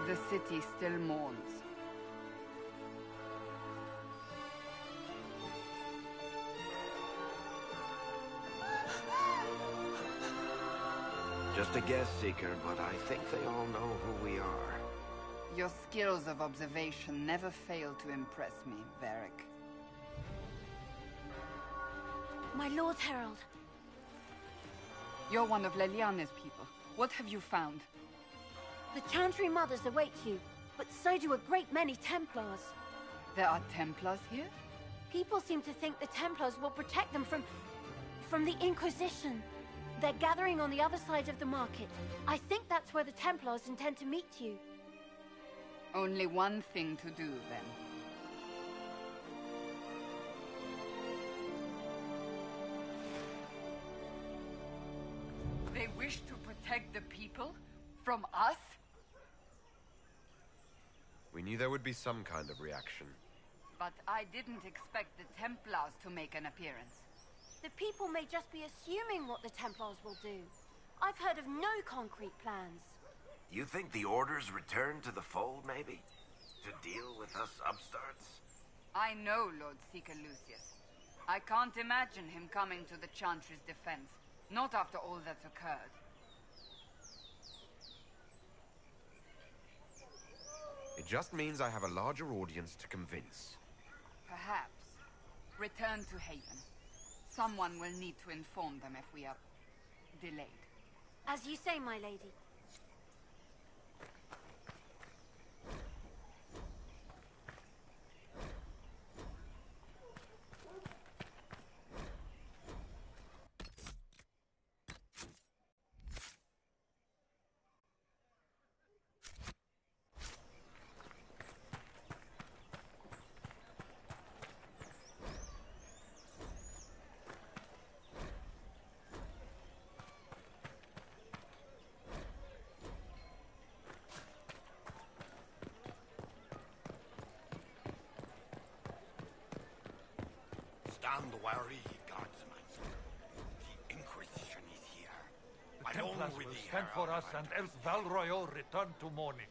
The city still mourns. Just a guess, Seeker, but I think they all know who we are. Your skills of observation never fail to impress me, Varric. My Lord Herald. You're one of Leliana's people. What have you found? The Chantry Mothers await you, but so do a great many Templars. There are Templars here? People seem to think the Templars will protect them from the Inquisition. They're gathering on the other side of the market. I think that's where the Templars intend to meet you. Only one thing to do, then. They wish to protect the people? From us? We knew there would be some kind of reaction. But I didn't expect the Templars to make an appearance. The people may just be assuming what the Templars will do. I've heard of no concrete plans. You think the Order's return to the fold, maybe? to deal with us upstarts? I know Lord Seeker Lucius. I can't imagine him coming to the Chantry's defense. Not after all that's occurred. It just means I have a larger audience to convince. Perhaps. Return to Haven. Someone will need to inform them if we are delayed. As you say, my lady. Stand wary, guardsman. The Inquisition is here. The Templars will stand for us, and else Val Royal return to mourning.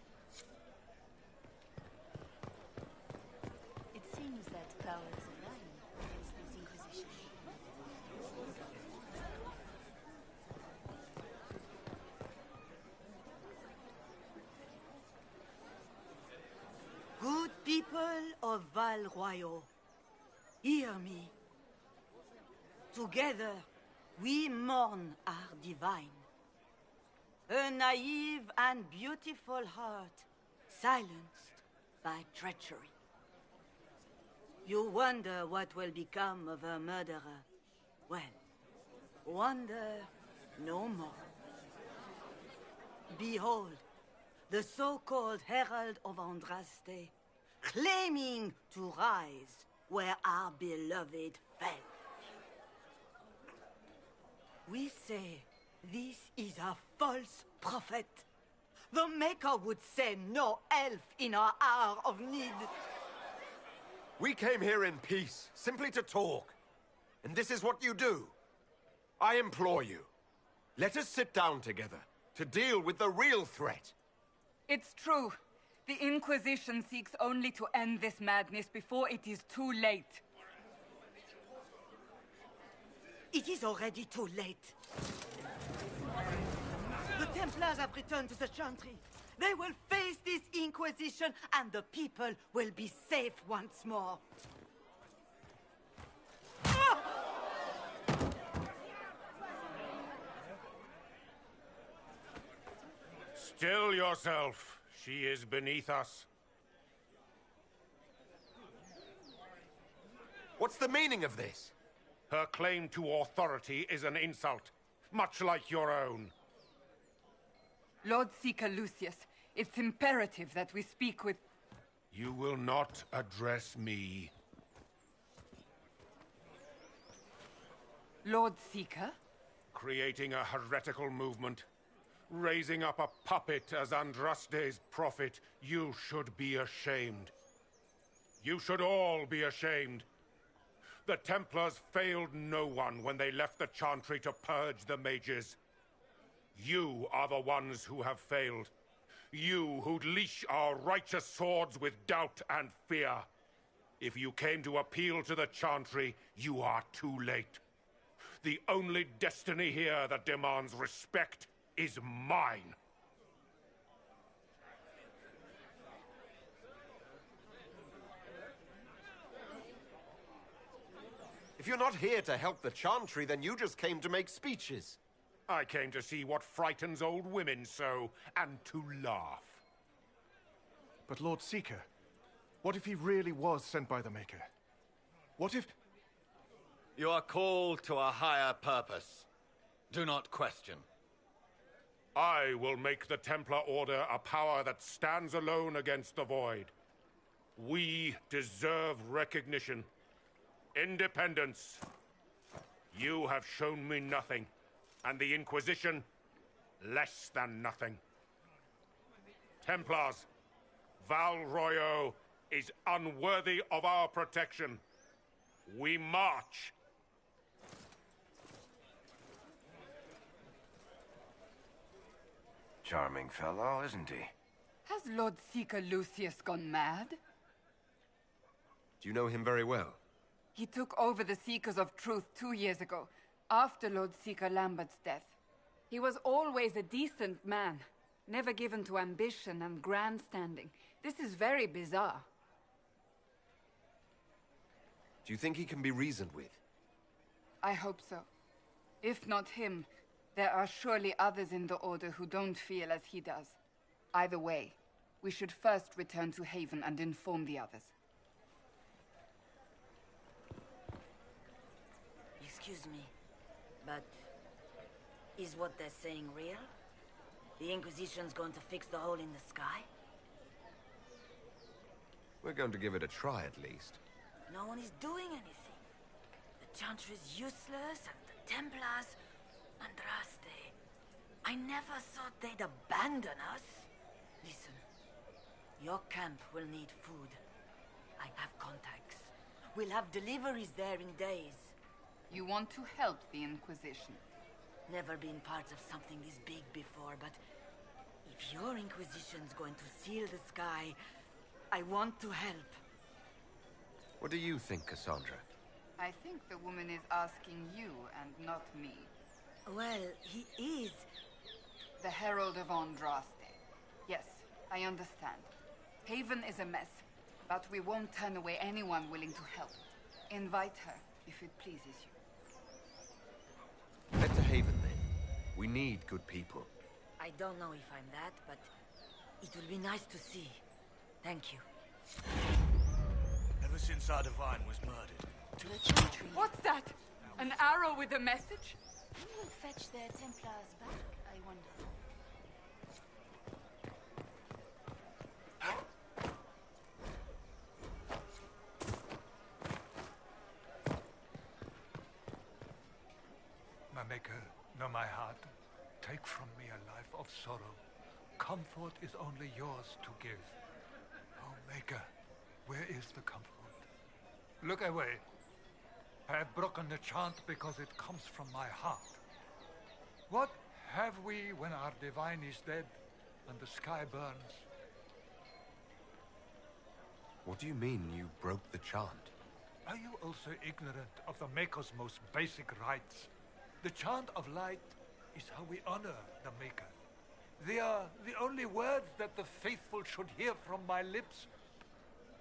It seems that powers align against this Inquisition. Good people of Val Royal, hear me. Together, we mourn our divine. A naive and beautiful heart, silenced by treachery. You wonder what will become of a murderer. Well, wonder no more. Behold, the so-called Herald of Andraste, claiming to rise where our beloved fell. We say this is a false prophet. The Maker would send no elf in our hour of need. We came here in peace, simply to talk. And this is what you do. I implore you, let us sit down together to deal with the real threat. It's true. The Inquisition seeks only to end this madness before it is too late. It is already too late. The Templars have returned to the Chantry. They will face this Inquisition, and the people will be safe once more. Still yourself. She is beneath us. What's the meaning of this? Her claim to authority is an insult, much like your own. Lord Seeker Lucius, it's imperative that we speak with... You will not address me. Lord Seeker? Creating a heretical movement. Raising up a puppet as Andraste's prophet. You should be ashamed. You should all be ashamed. The Templars failed no one when they left the Chantry to purge the mages. You are the ones who have failed. You who'd leash our righteous swords with doubt and fear. If you came to appeal to the Chantry, you are too late. The only destiny here that demands respect is mine. If you're not here to help the Chantry, then you just came to make speeches. I came to see what frightens old women so, and to laugh. But Lord Seeker, what if he really was sent by the Maker? What if... You are called to a higher purpose. Do not question. I will make the Templar Order a power that stands alone against the Void. We deserve recognition. Independence. You have shown me nothing, and the Inquisition, less than nothing. Templars, Val Royo is unworthy of our protection. We march. Charming fellow, isn't he? Has Lord Seeker Lucius gone mad? Do you know him very well? He took over the Seekers of Truth 2 years ago, after Lord Seeker Lambert's death. He was always a decent man, never given to ambition and grandstanding. This is very bizarre. Do you think he can be reasoned with? I hope so. If not him, there are surely others in the Order who don't feel as he does. Either way, we should first return to Haven and inform the others. Excuse me, but is what they're saying real? The Inquisition's going to fix the hole in the sky? We're going to give it a try at least. No one is doing anything. The Chantry is useless, and the Templars... Andraste. I never thought they'd abandon us. Listen, your camp will need food. I have contacts. We'll have deliveries there in days. You want to help the Inquisition? Never been part of something this big before, but if your Inquisition's going to seal the sky, I want to help. What do you think, Cassandra? I think the woman is asking you and not me. Well, he is. The Herald of Andraste. Yes, I understand. Haven is a mess, but we won't turn away anyone willing to help. Invite her, if it pleases you. Head to Haven, then. We need good people. I don't know if I'm that, but it will be nice to see. Thank you. Ever since our divine was murdered. To the Chantry. What's that? An arrow with a message? Who will fetch their Templars back, I wonder? My Maker, know my heart. Take from me a life of sorrow. Comfort is only yours to give. Oh, Maker, where is the comfort? Look away. I have broken the chant because it comes from my heart. What have we when our divine is dead and the sky burns? What do you mean you broke the chant? Are you also ignorant of the Maker's most basic rites? The chant of light is how we honor the Maker. They are the only words that the faithful should hear from my lips.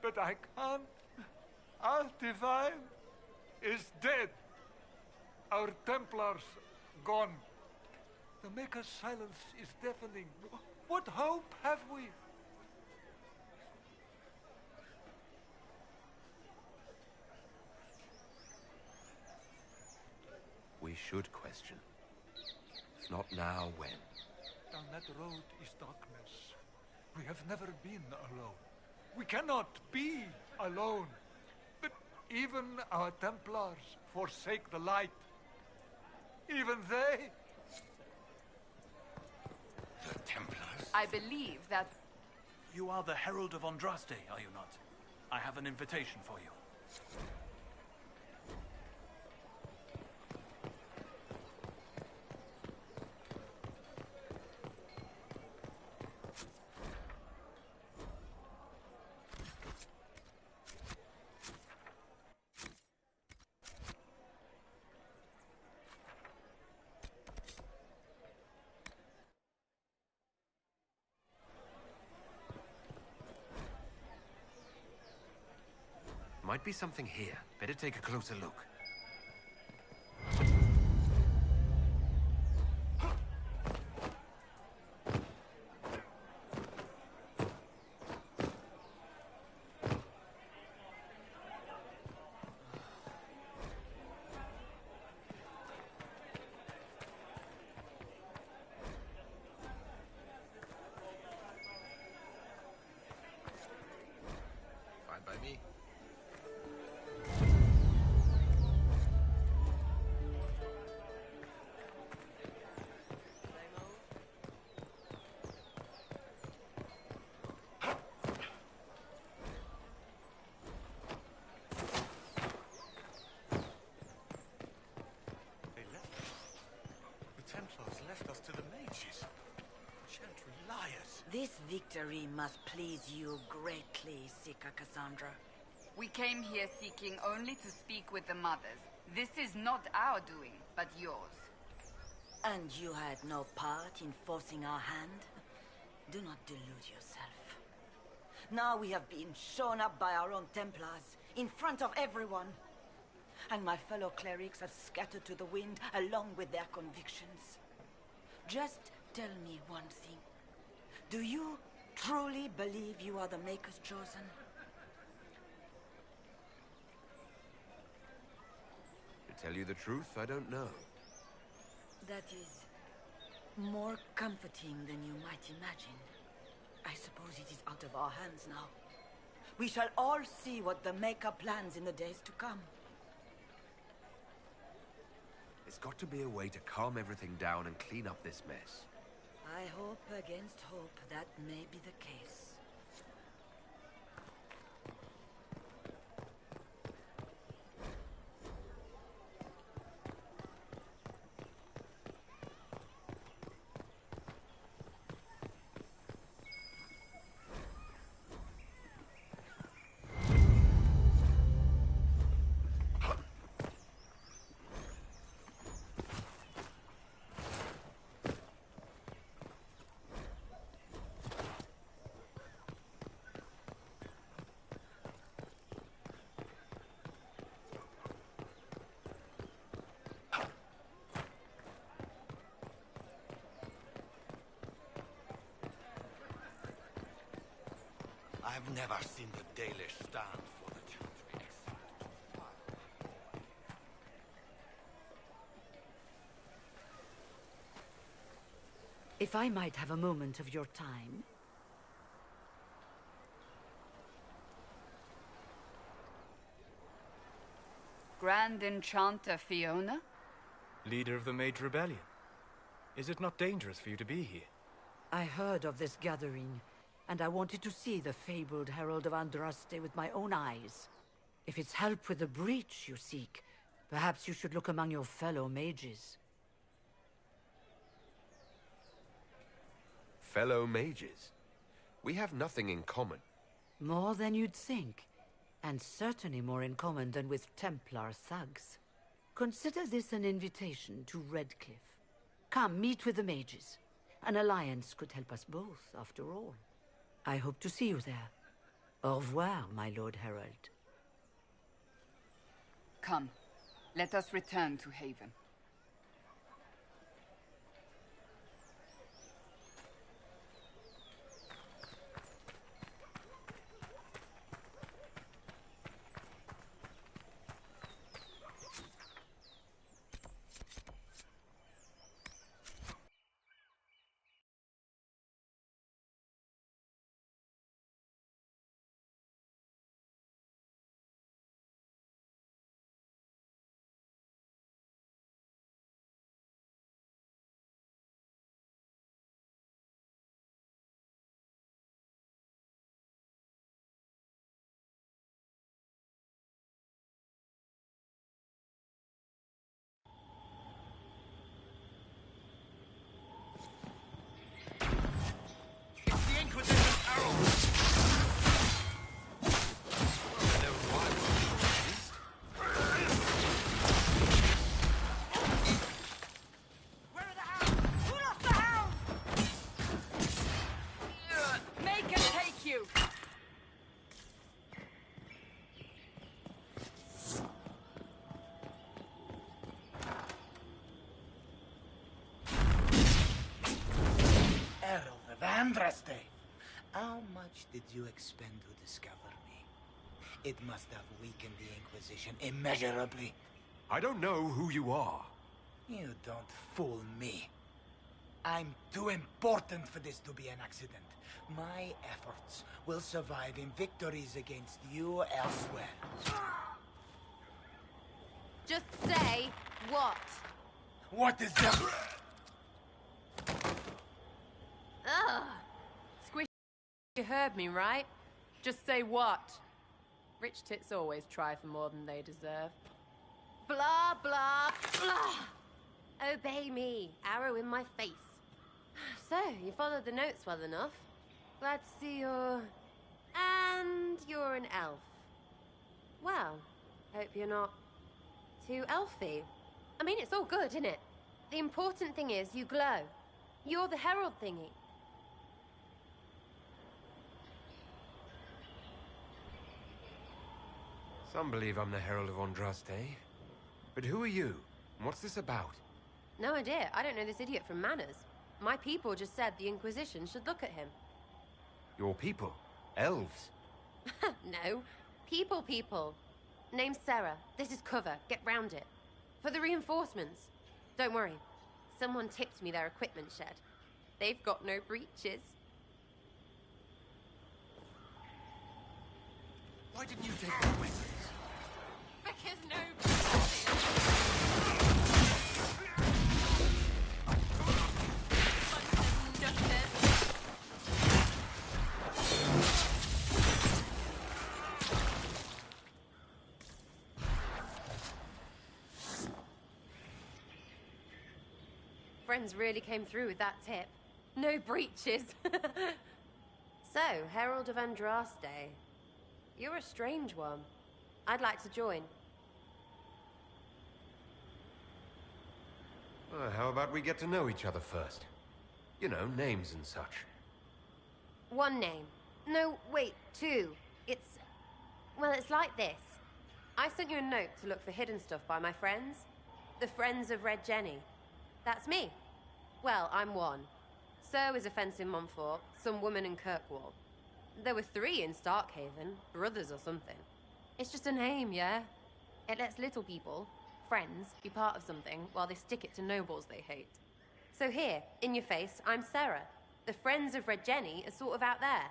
But I can't. Our divine is dead. Our Templars gone. The Maker's silence is deafening. What hope have we? We should question. If not now, when? Down that road is darkness. We have never been alone. We cannot be alone. But even our Templars forsake the light. Even they. The Templars? I believe that... You are the Herald of Andraste, are you not? I have an invitation for you. Might be something here. Better take a closer look. Fine by me. They left us. The Templars left us to the Mages. Chantry liars. This victory must please you greatly, Sika Cassandra. We came here seeking only to speak with the mothers. This is not our doing, but yours. And you had no part in forcing our hand? Do not delude yourself. Now we have been shown up by our own Templars, in front of everyone. And my fellow clerics have scattered to the wind along with their convictions. Just tell me one thing. Do you truly believe you are the Maker's chosen? To tell you the truth, I don't know. That is more comforting than you might imagine. I suppose it is out of our hands now. We shall all see what the Maker plans in the days to come. There's got to be a way to calm everything down and clean up this mess. I hope against hope that may be the case. I've never seen the Dalish stand for the Chantry. If I might have a moment of your time. Grand Enchanter Fiona? Leader of the Mage Rebellion. Is it not dangerous for you to be here? I heard of this gathering, and I wanted to see the fabled Herald of Andraste with my own eyes. If it's help with the breach you seek, perhaps you should look among your fellow mages. Fellow mages? We have nothing in common. More than you'd think, and certainly more in common than with Templar thugs. Consider this an invitation to Redcliffe. Come, meet with the mages. An alliance could help us both, after all. I hope to see you there. Au revoir, my Lord Herald. Come, let us return to Haven. Andraste! How much did you expend to discover me? It must have weakened the Inquisition immeasurably. I don't know who you are. You don't fool me. I'm too important for this to be an accident. My efforts will survive in victories against you elsewhere. Just say what? What is that? Ugh. Squish. You heard me, right? Just say what? Rich tits always try for more than they deserve. Blah, blah, blah. Obey me. Arrow in my face. So, you followed the notes well enough. Glad to see you're... And you're an elf. Well, hope you're not too elfy. I mean, it's all good, isn't it? The important thing is you glow. You're the herald thingy. Some believe I'm the Herald of Andraste. But who are you? And what's this about? No idea. I don't know this idiot from Manners. My people just said the Inquisition should look at him. Your people? Elves? No. People. Name's Sarah. This is cover. Get round it. For the reinforcements. Don't worry. Someone tipped me their equipment shed. They've got no breaches. Why didn't you take my weapons? Because no... Friends really came through with that tip. No breaches. So, Herald of Andraste. You're a strange one. I'd like to join. How about we get to know each other first? You know, names and such. One name. No, wait, two. It's... well, it's like this. I sent you a note to look for hidden stuff by my friends. The Friends of Red Jenny. That's me. Well, I'm one. So is a fence in Montfort, some woman in Kirkwall. There were 3 in Starkhaven, brothers or something. It's just a name, yeah? It lets little people, friends, be part of something while they stick it to nobles they hate. So here, in your face, I'm Sarah. The Friends of Red Jenny are sort of out there.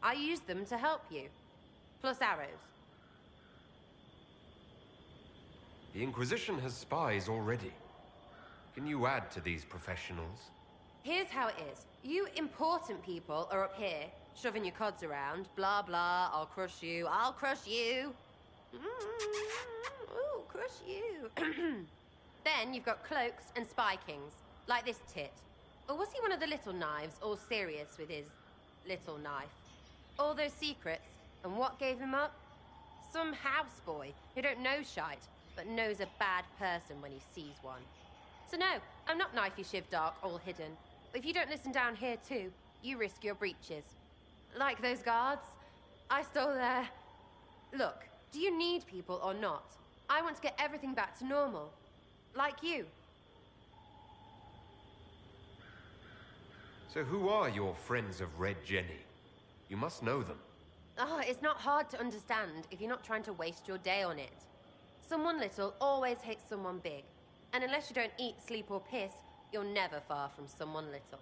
I use them to help you. Plus arrows. The Inquisition has spies already. Can you add to these professionals? Here's how it is. You important people are up here, shoving your cods around. Blah, blah, I'll crush you. Ooh, crush you. Then you've got cloaks and spy kings, like this tit. Or was he one of the little knives, all serious with his little knife? All those secrets, and what gave him up? Some houseboy who don't know shite, but knows a bad person when he sees one. So no, I'm not knifey shiv dark, all hidden. But if you don't listen down here too, you risk your breeches. Like those guards, I stole their... Look, do you need people or not? I want to get everything back to normal. Like you. So who are your Friends of Red Jenny? You must know them. Oh, it's not hard to understand if you're not trying to waste your day on it. Someone little always hates someone big. And unless you don't eat, sleep, or piss, you're never far from someone little.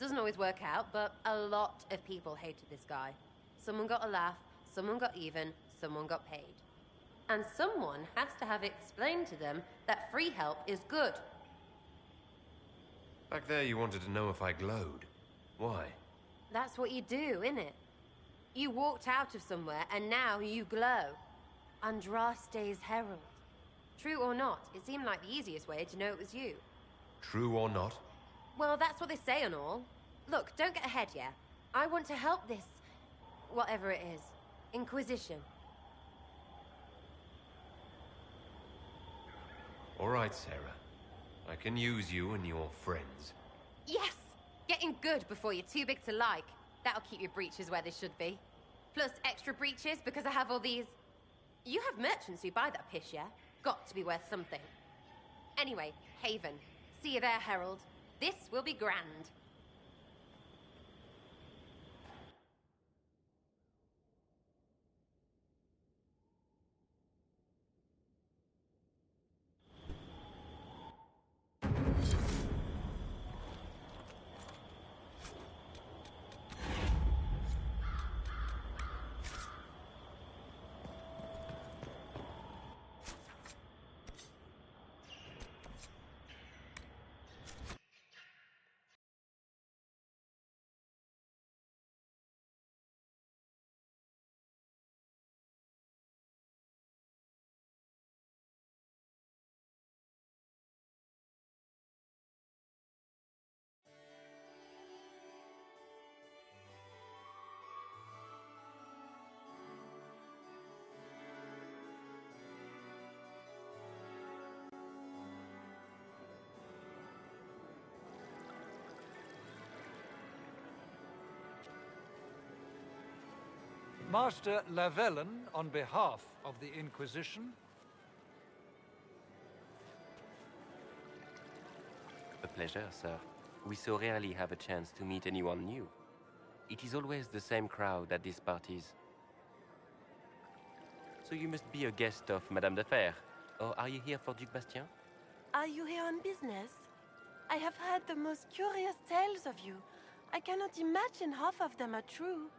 Doesn't always work out, but a lot of people hated this guy. Someone got a laugh, someone got even, someone got paid. And someone has to have explained to them that free help is good. Back there you wanted to know if I glowed. Why? That's what you do, innit? You walked out of somewhere, and now you glow. Andraste's herald. True or not, it seemed like the easiest way to know it was you. True or not? Well, that's what they say and all. Look, don't get ahead, yeah? I want to help this... whatever it is. Inquisition. All right, Sarah. I can use you and your friends. Yes! Getting good before you're too big to like. That'll keep your breeches where they should be. Plus extra breeches because I have all these... You have merchants who buy that piss, yeah? Got to be worth something. Anyway, Haven. See you there, Herald. This will be grand. Master Lavellen, on behalf of the Inquisition. A pleasure, sir. We so rarely have a chance to meet anyone new. It is always the same crowd at these parties. So you must be a guest of Madame de Fer, or are you here for Duc Bastien? Are you here on business? I have heard the most curious tales of you. I cannot imagine half of them are true.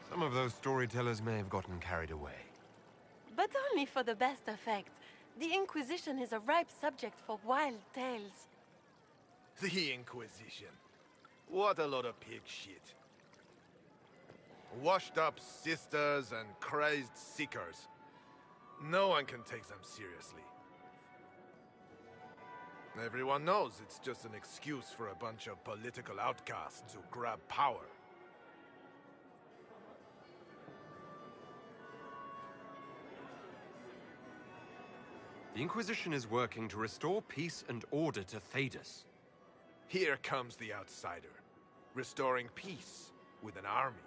Some of those storytellers may have gotten carried away. But only for the best effect. The Inquisition is a ripe subject for wild tales. The Inquisition. What a lot of pig shit. Washed up sisters and crazed seekers. No one can take them seriously. Everyone knows it's just an excuse for a bunch of political outcasts to grab power. The Inquisition is working to restore peace and order to Thedas. Here comes the outsider, restoring peace with an army.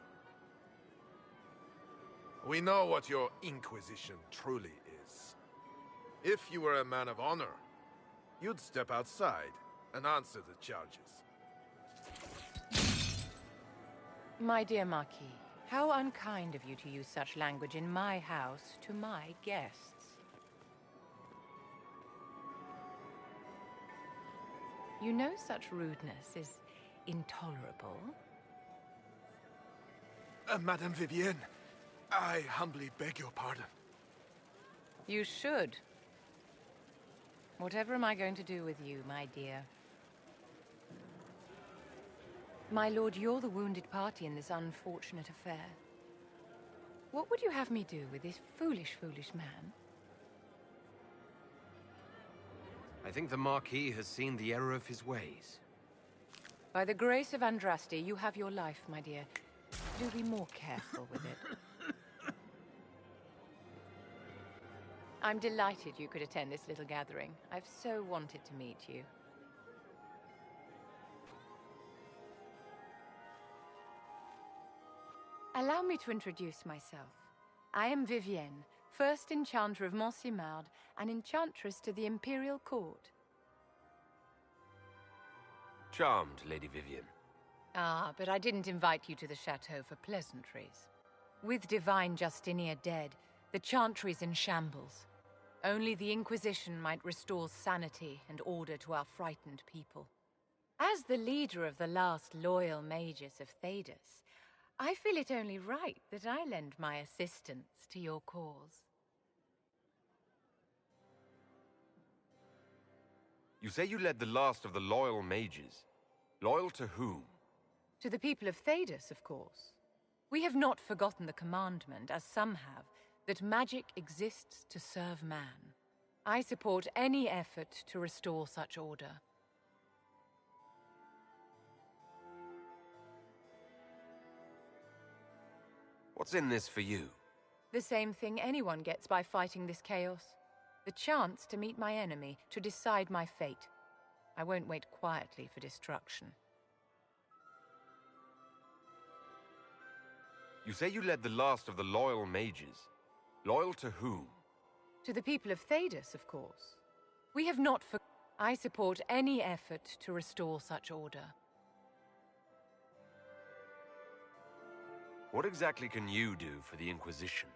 We know what your Inquisition truly is. If you were a man of honor, you'd step outside and answer the charges. My dear Marquis, how unkind of you to use such language in my house to my guests. You know such rudeness is intolerable. Madame Vivienne, I humbly beg your pardon. You should. Whatever am I going to do with you, my dear? My lord, you're the wounded party in this unfortunate affair. What would you have me do with this foolish, foolish man? I think the Marquis has seen the error of his ways. By the grace of Andraste, you have your life, my dear. Do be more careful with it. I'm delighted you could attend this little gathering. I've so wanted to meet you. Allow me to introduce myself. I am Vivienne, first Enchanter of Montsimard and Enchantress to the Imperial Court. Charmed, Lady Vivienne. Ah, but I didn't invite you to the chateau for pleasantries. With Divine Justinia dead, the Chantry's in shambles. Only the Inquisition might restore sanity and order to our frightened people. As the leader of the last loyal mages of Thedas, I feel it only right that I lend my assistance to your cause. You say you led the last of the loyal mages. Loyal to whom? To the people of Thedas, of course. We have not forgotten the commandment, as some have, that magic exists to serve man. I support any effort to restore such order. What's in this for you? The same thing anyone gets by fighting this chaos. The chance to meet my enemy, to decide my fate. I won't wait quietly for destruction. You say you led the last of the loyal mages. Loyal to whom? To the people of Thedas, of course. We have not for... I support any effort to restore such order. What exactly can you do for the Inquisition?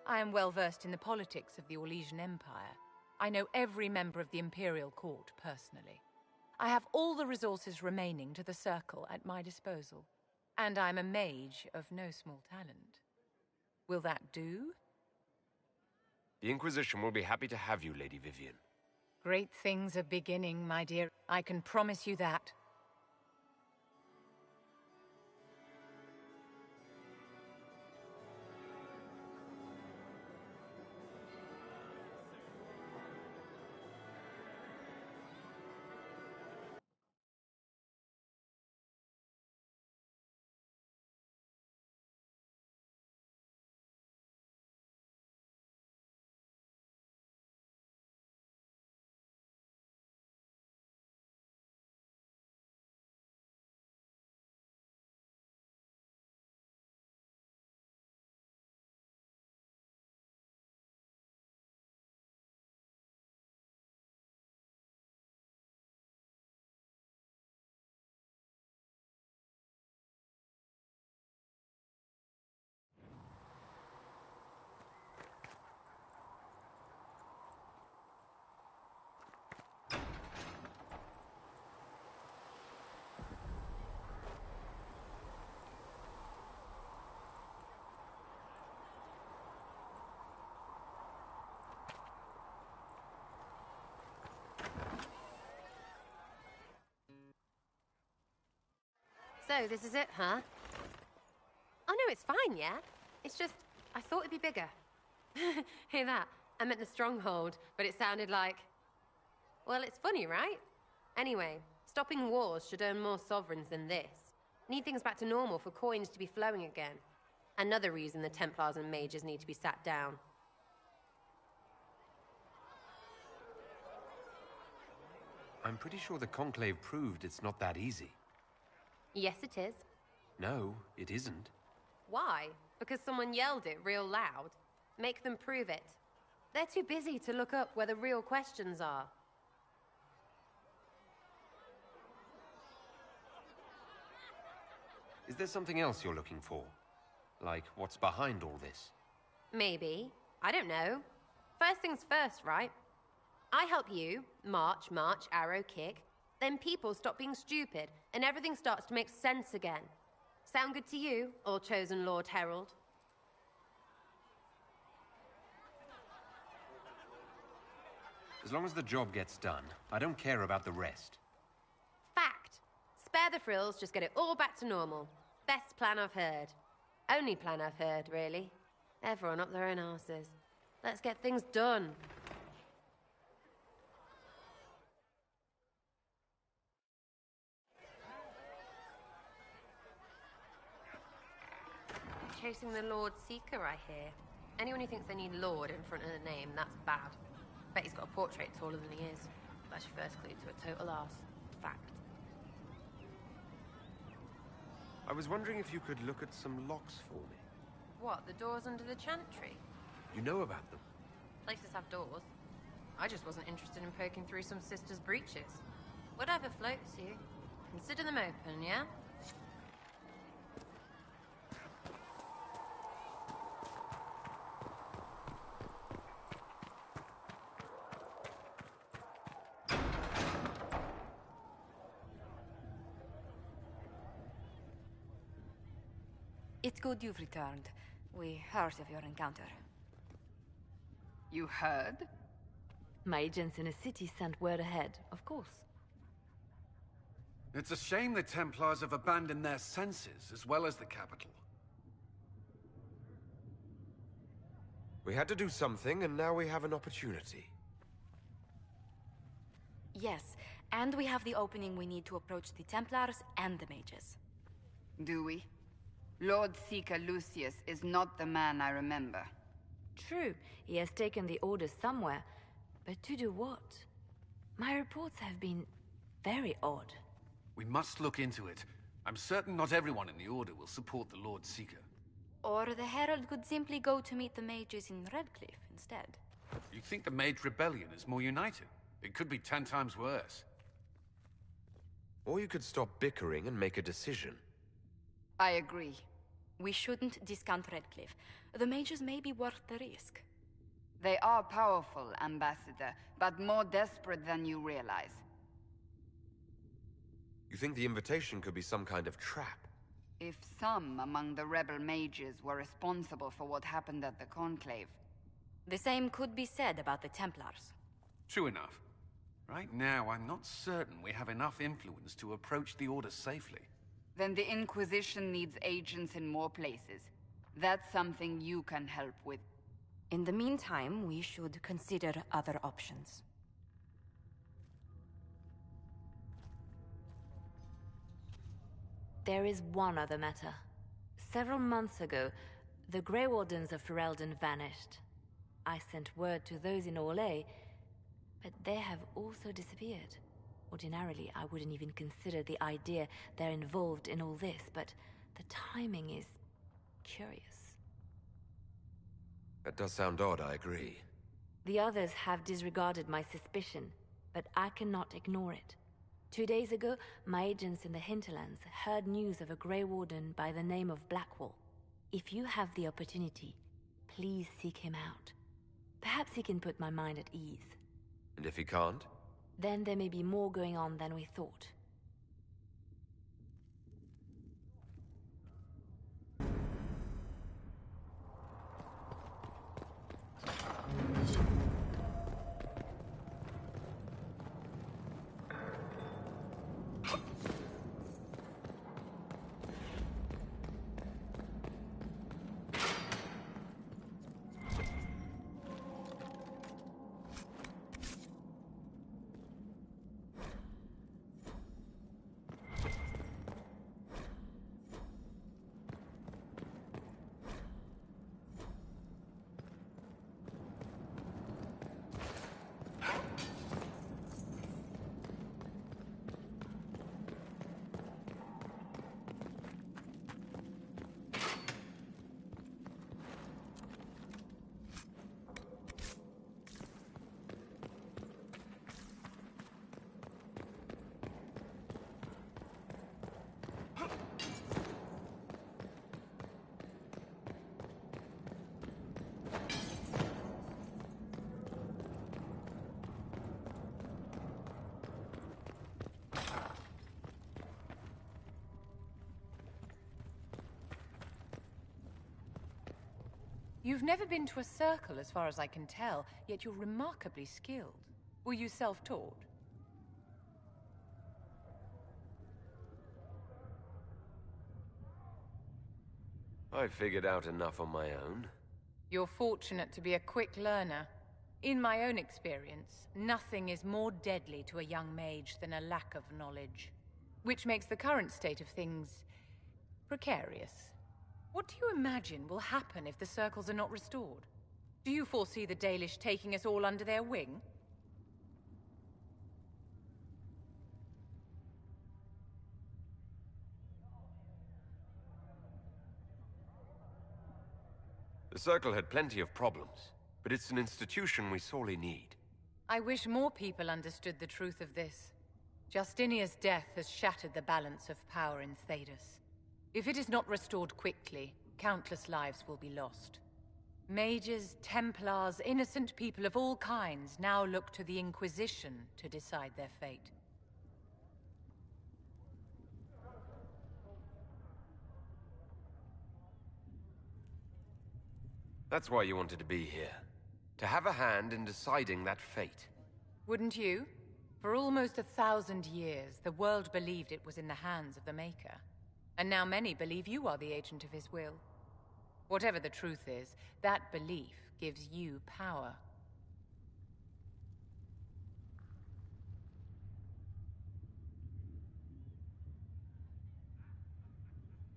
I am well versed in the politics of the Orlesian Empire. I know every member of the Imperial Court personally. I have all the resources remaining to the Circle at my disposal. And I'm a mage of no small talent. Will that do? The Inquisition will be happy to have you, Lady Vivienne. Great things are beginning, my dear. I can promise you that. So, this is it, huh? Oh no, it's fine, yeah? It's just, I thought it'd be bigger. Hear that? I meant the stronghold, but it sounded like... Well, it's funny, right? Anyway, stopping wars should earn more sovereigns than this. Need things back to normal for coins to be flowing again. Another reason the Templars and Mages need to be sat down. I'm pretty sure the Conclave proved it's not that easy. Yes, it is. No, it isn't. Why? Because someone yelled it real loud? Make them prove it. They're too busy to look up where the real questions are. Is there something else you're looking for? Like, what's behind all this? Maybe. I don't know. First things first, right? I help you, march, arrow, kick. Then people stop being stupid, and everything starts to make sense again. Sound good to you, all-chosen Lord Herald? As long as the job gets done, I don't care about the rest. Fact. Spare the frills, just get it all back to normal. Best plan I've heard. Only plan I've heard, really. Everyone up their own arses. Let's get things done. Chasing the Lord Seeker, I hear. Anyone who thinks they need Lord in front of the name, that's bad. Bet he's got a portrait taller than he is. That's your first clue to a total arse. Fact. I was wondering if you could look at some locks for me. What, the doors under the chantry? You know about them? Places have doors. I just wasn't interested in poking through some sister's breeches. Whatever floats you. Consider them open, yeah? It's good you've returned. We heard of your encounter. You heard? My agents in the city sent word ahead, of course. It's a shame the Templars have abandoned their senses, as well as the capital. We had to do something, and now we have an opportunity. Yes, and we have the opening we need to approach the Templars and the Mages. Do we? Lord Seeker Lucius is not the man I remember. True, he has taken the orders somewhere, but to do what? My reports have been very odd. We must look into it. I'm certain not everyone in the Order will support the Lord Seeker. Or the Herald could simply go to meet the Mages in Redcliffe instead. You think the Mage Rebellion is more united? It could be 10 times worse. Or you could stop bickering and make a decision. I agree. We shouldn't discount Redcliffe. The Mages may be worth the risk. They are powerful, Ambassador, but more desperate than you realize. You think the invitation could be some kind of trap? If some among the rebel mages were responsible for what happened at the Conclave. The same could be said about the Templars. True enough. Right now, I'm not certain we have enough influence to approach the Order safely. Then the Inquisition needs agents in more places. That's something you can help with. In the meantime, we should consider other options. There is one other matter. Several months ago, the Grey Wardens of Ferelden vanished. I sent word to those in Orlais, but they have also disappeared. Ordinarily, I wouldn't even consider the idea they're involved in all this, but the timing is curious. That does sound odd, I agree. The others have disregarded my suspicion, but I cannot ignore it. 2 days ago, my agents in the hinterlands heard news of a Grey Warden by the name of Blackwall. If you have the opportunity, please seek him out. Perhaps he can put my mind at ease. And if he can't? Then there may be more going on than we thought. You've never been to a circle, as far as I can tell, yet you're remarkably skilled. Were you self-taught? I figured out enough on my own. You're fortunate to be a quick learner. In my own experience, nothing is more deadly to a young mage than a lack of knowledge. Which makes the current state of things precarious. What do you imagine will happen if the circles are not restored? Do you foresee the Dalish taking us all under their wing? The Circle had plenty of problems, but it's an institution we sorely need. I wish more people understood the truth of this. Justinia's death has shattered the balance of power in Thedas. If it is not restored quickly, countless lives will be lost. Mages, Templars, innocent people of all kinds now look to the Inquisition to decide their fate. That's why you wanted to be here. To have a hand in deciding that fate. Wouldn't you? For almost 1,000 years, the world believed it was in the hands of the Maker. And now many believe you are the agent of his will. Whatever the truth is, that belief gives you power.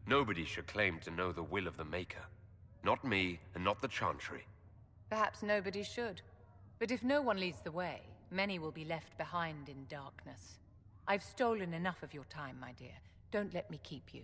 Nobody should claim to know the will of the Maker. Not me, and not the Chantry. Perhaps nobody should. But if no one leads the way, many will be left behind in darkness. I've stolen enough of your time, my dear. Don't let me keep you.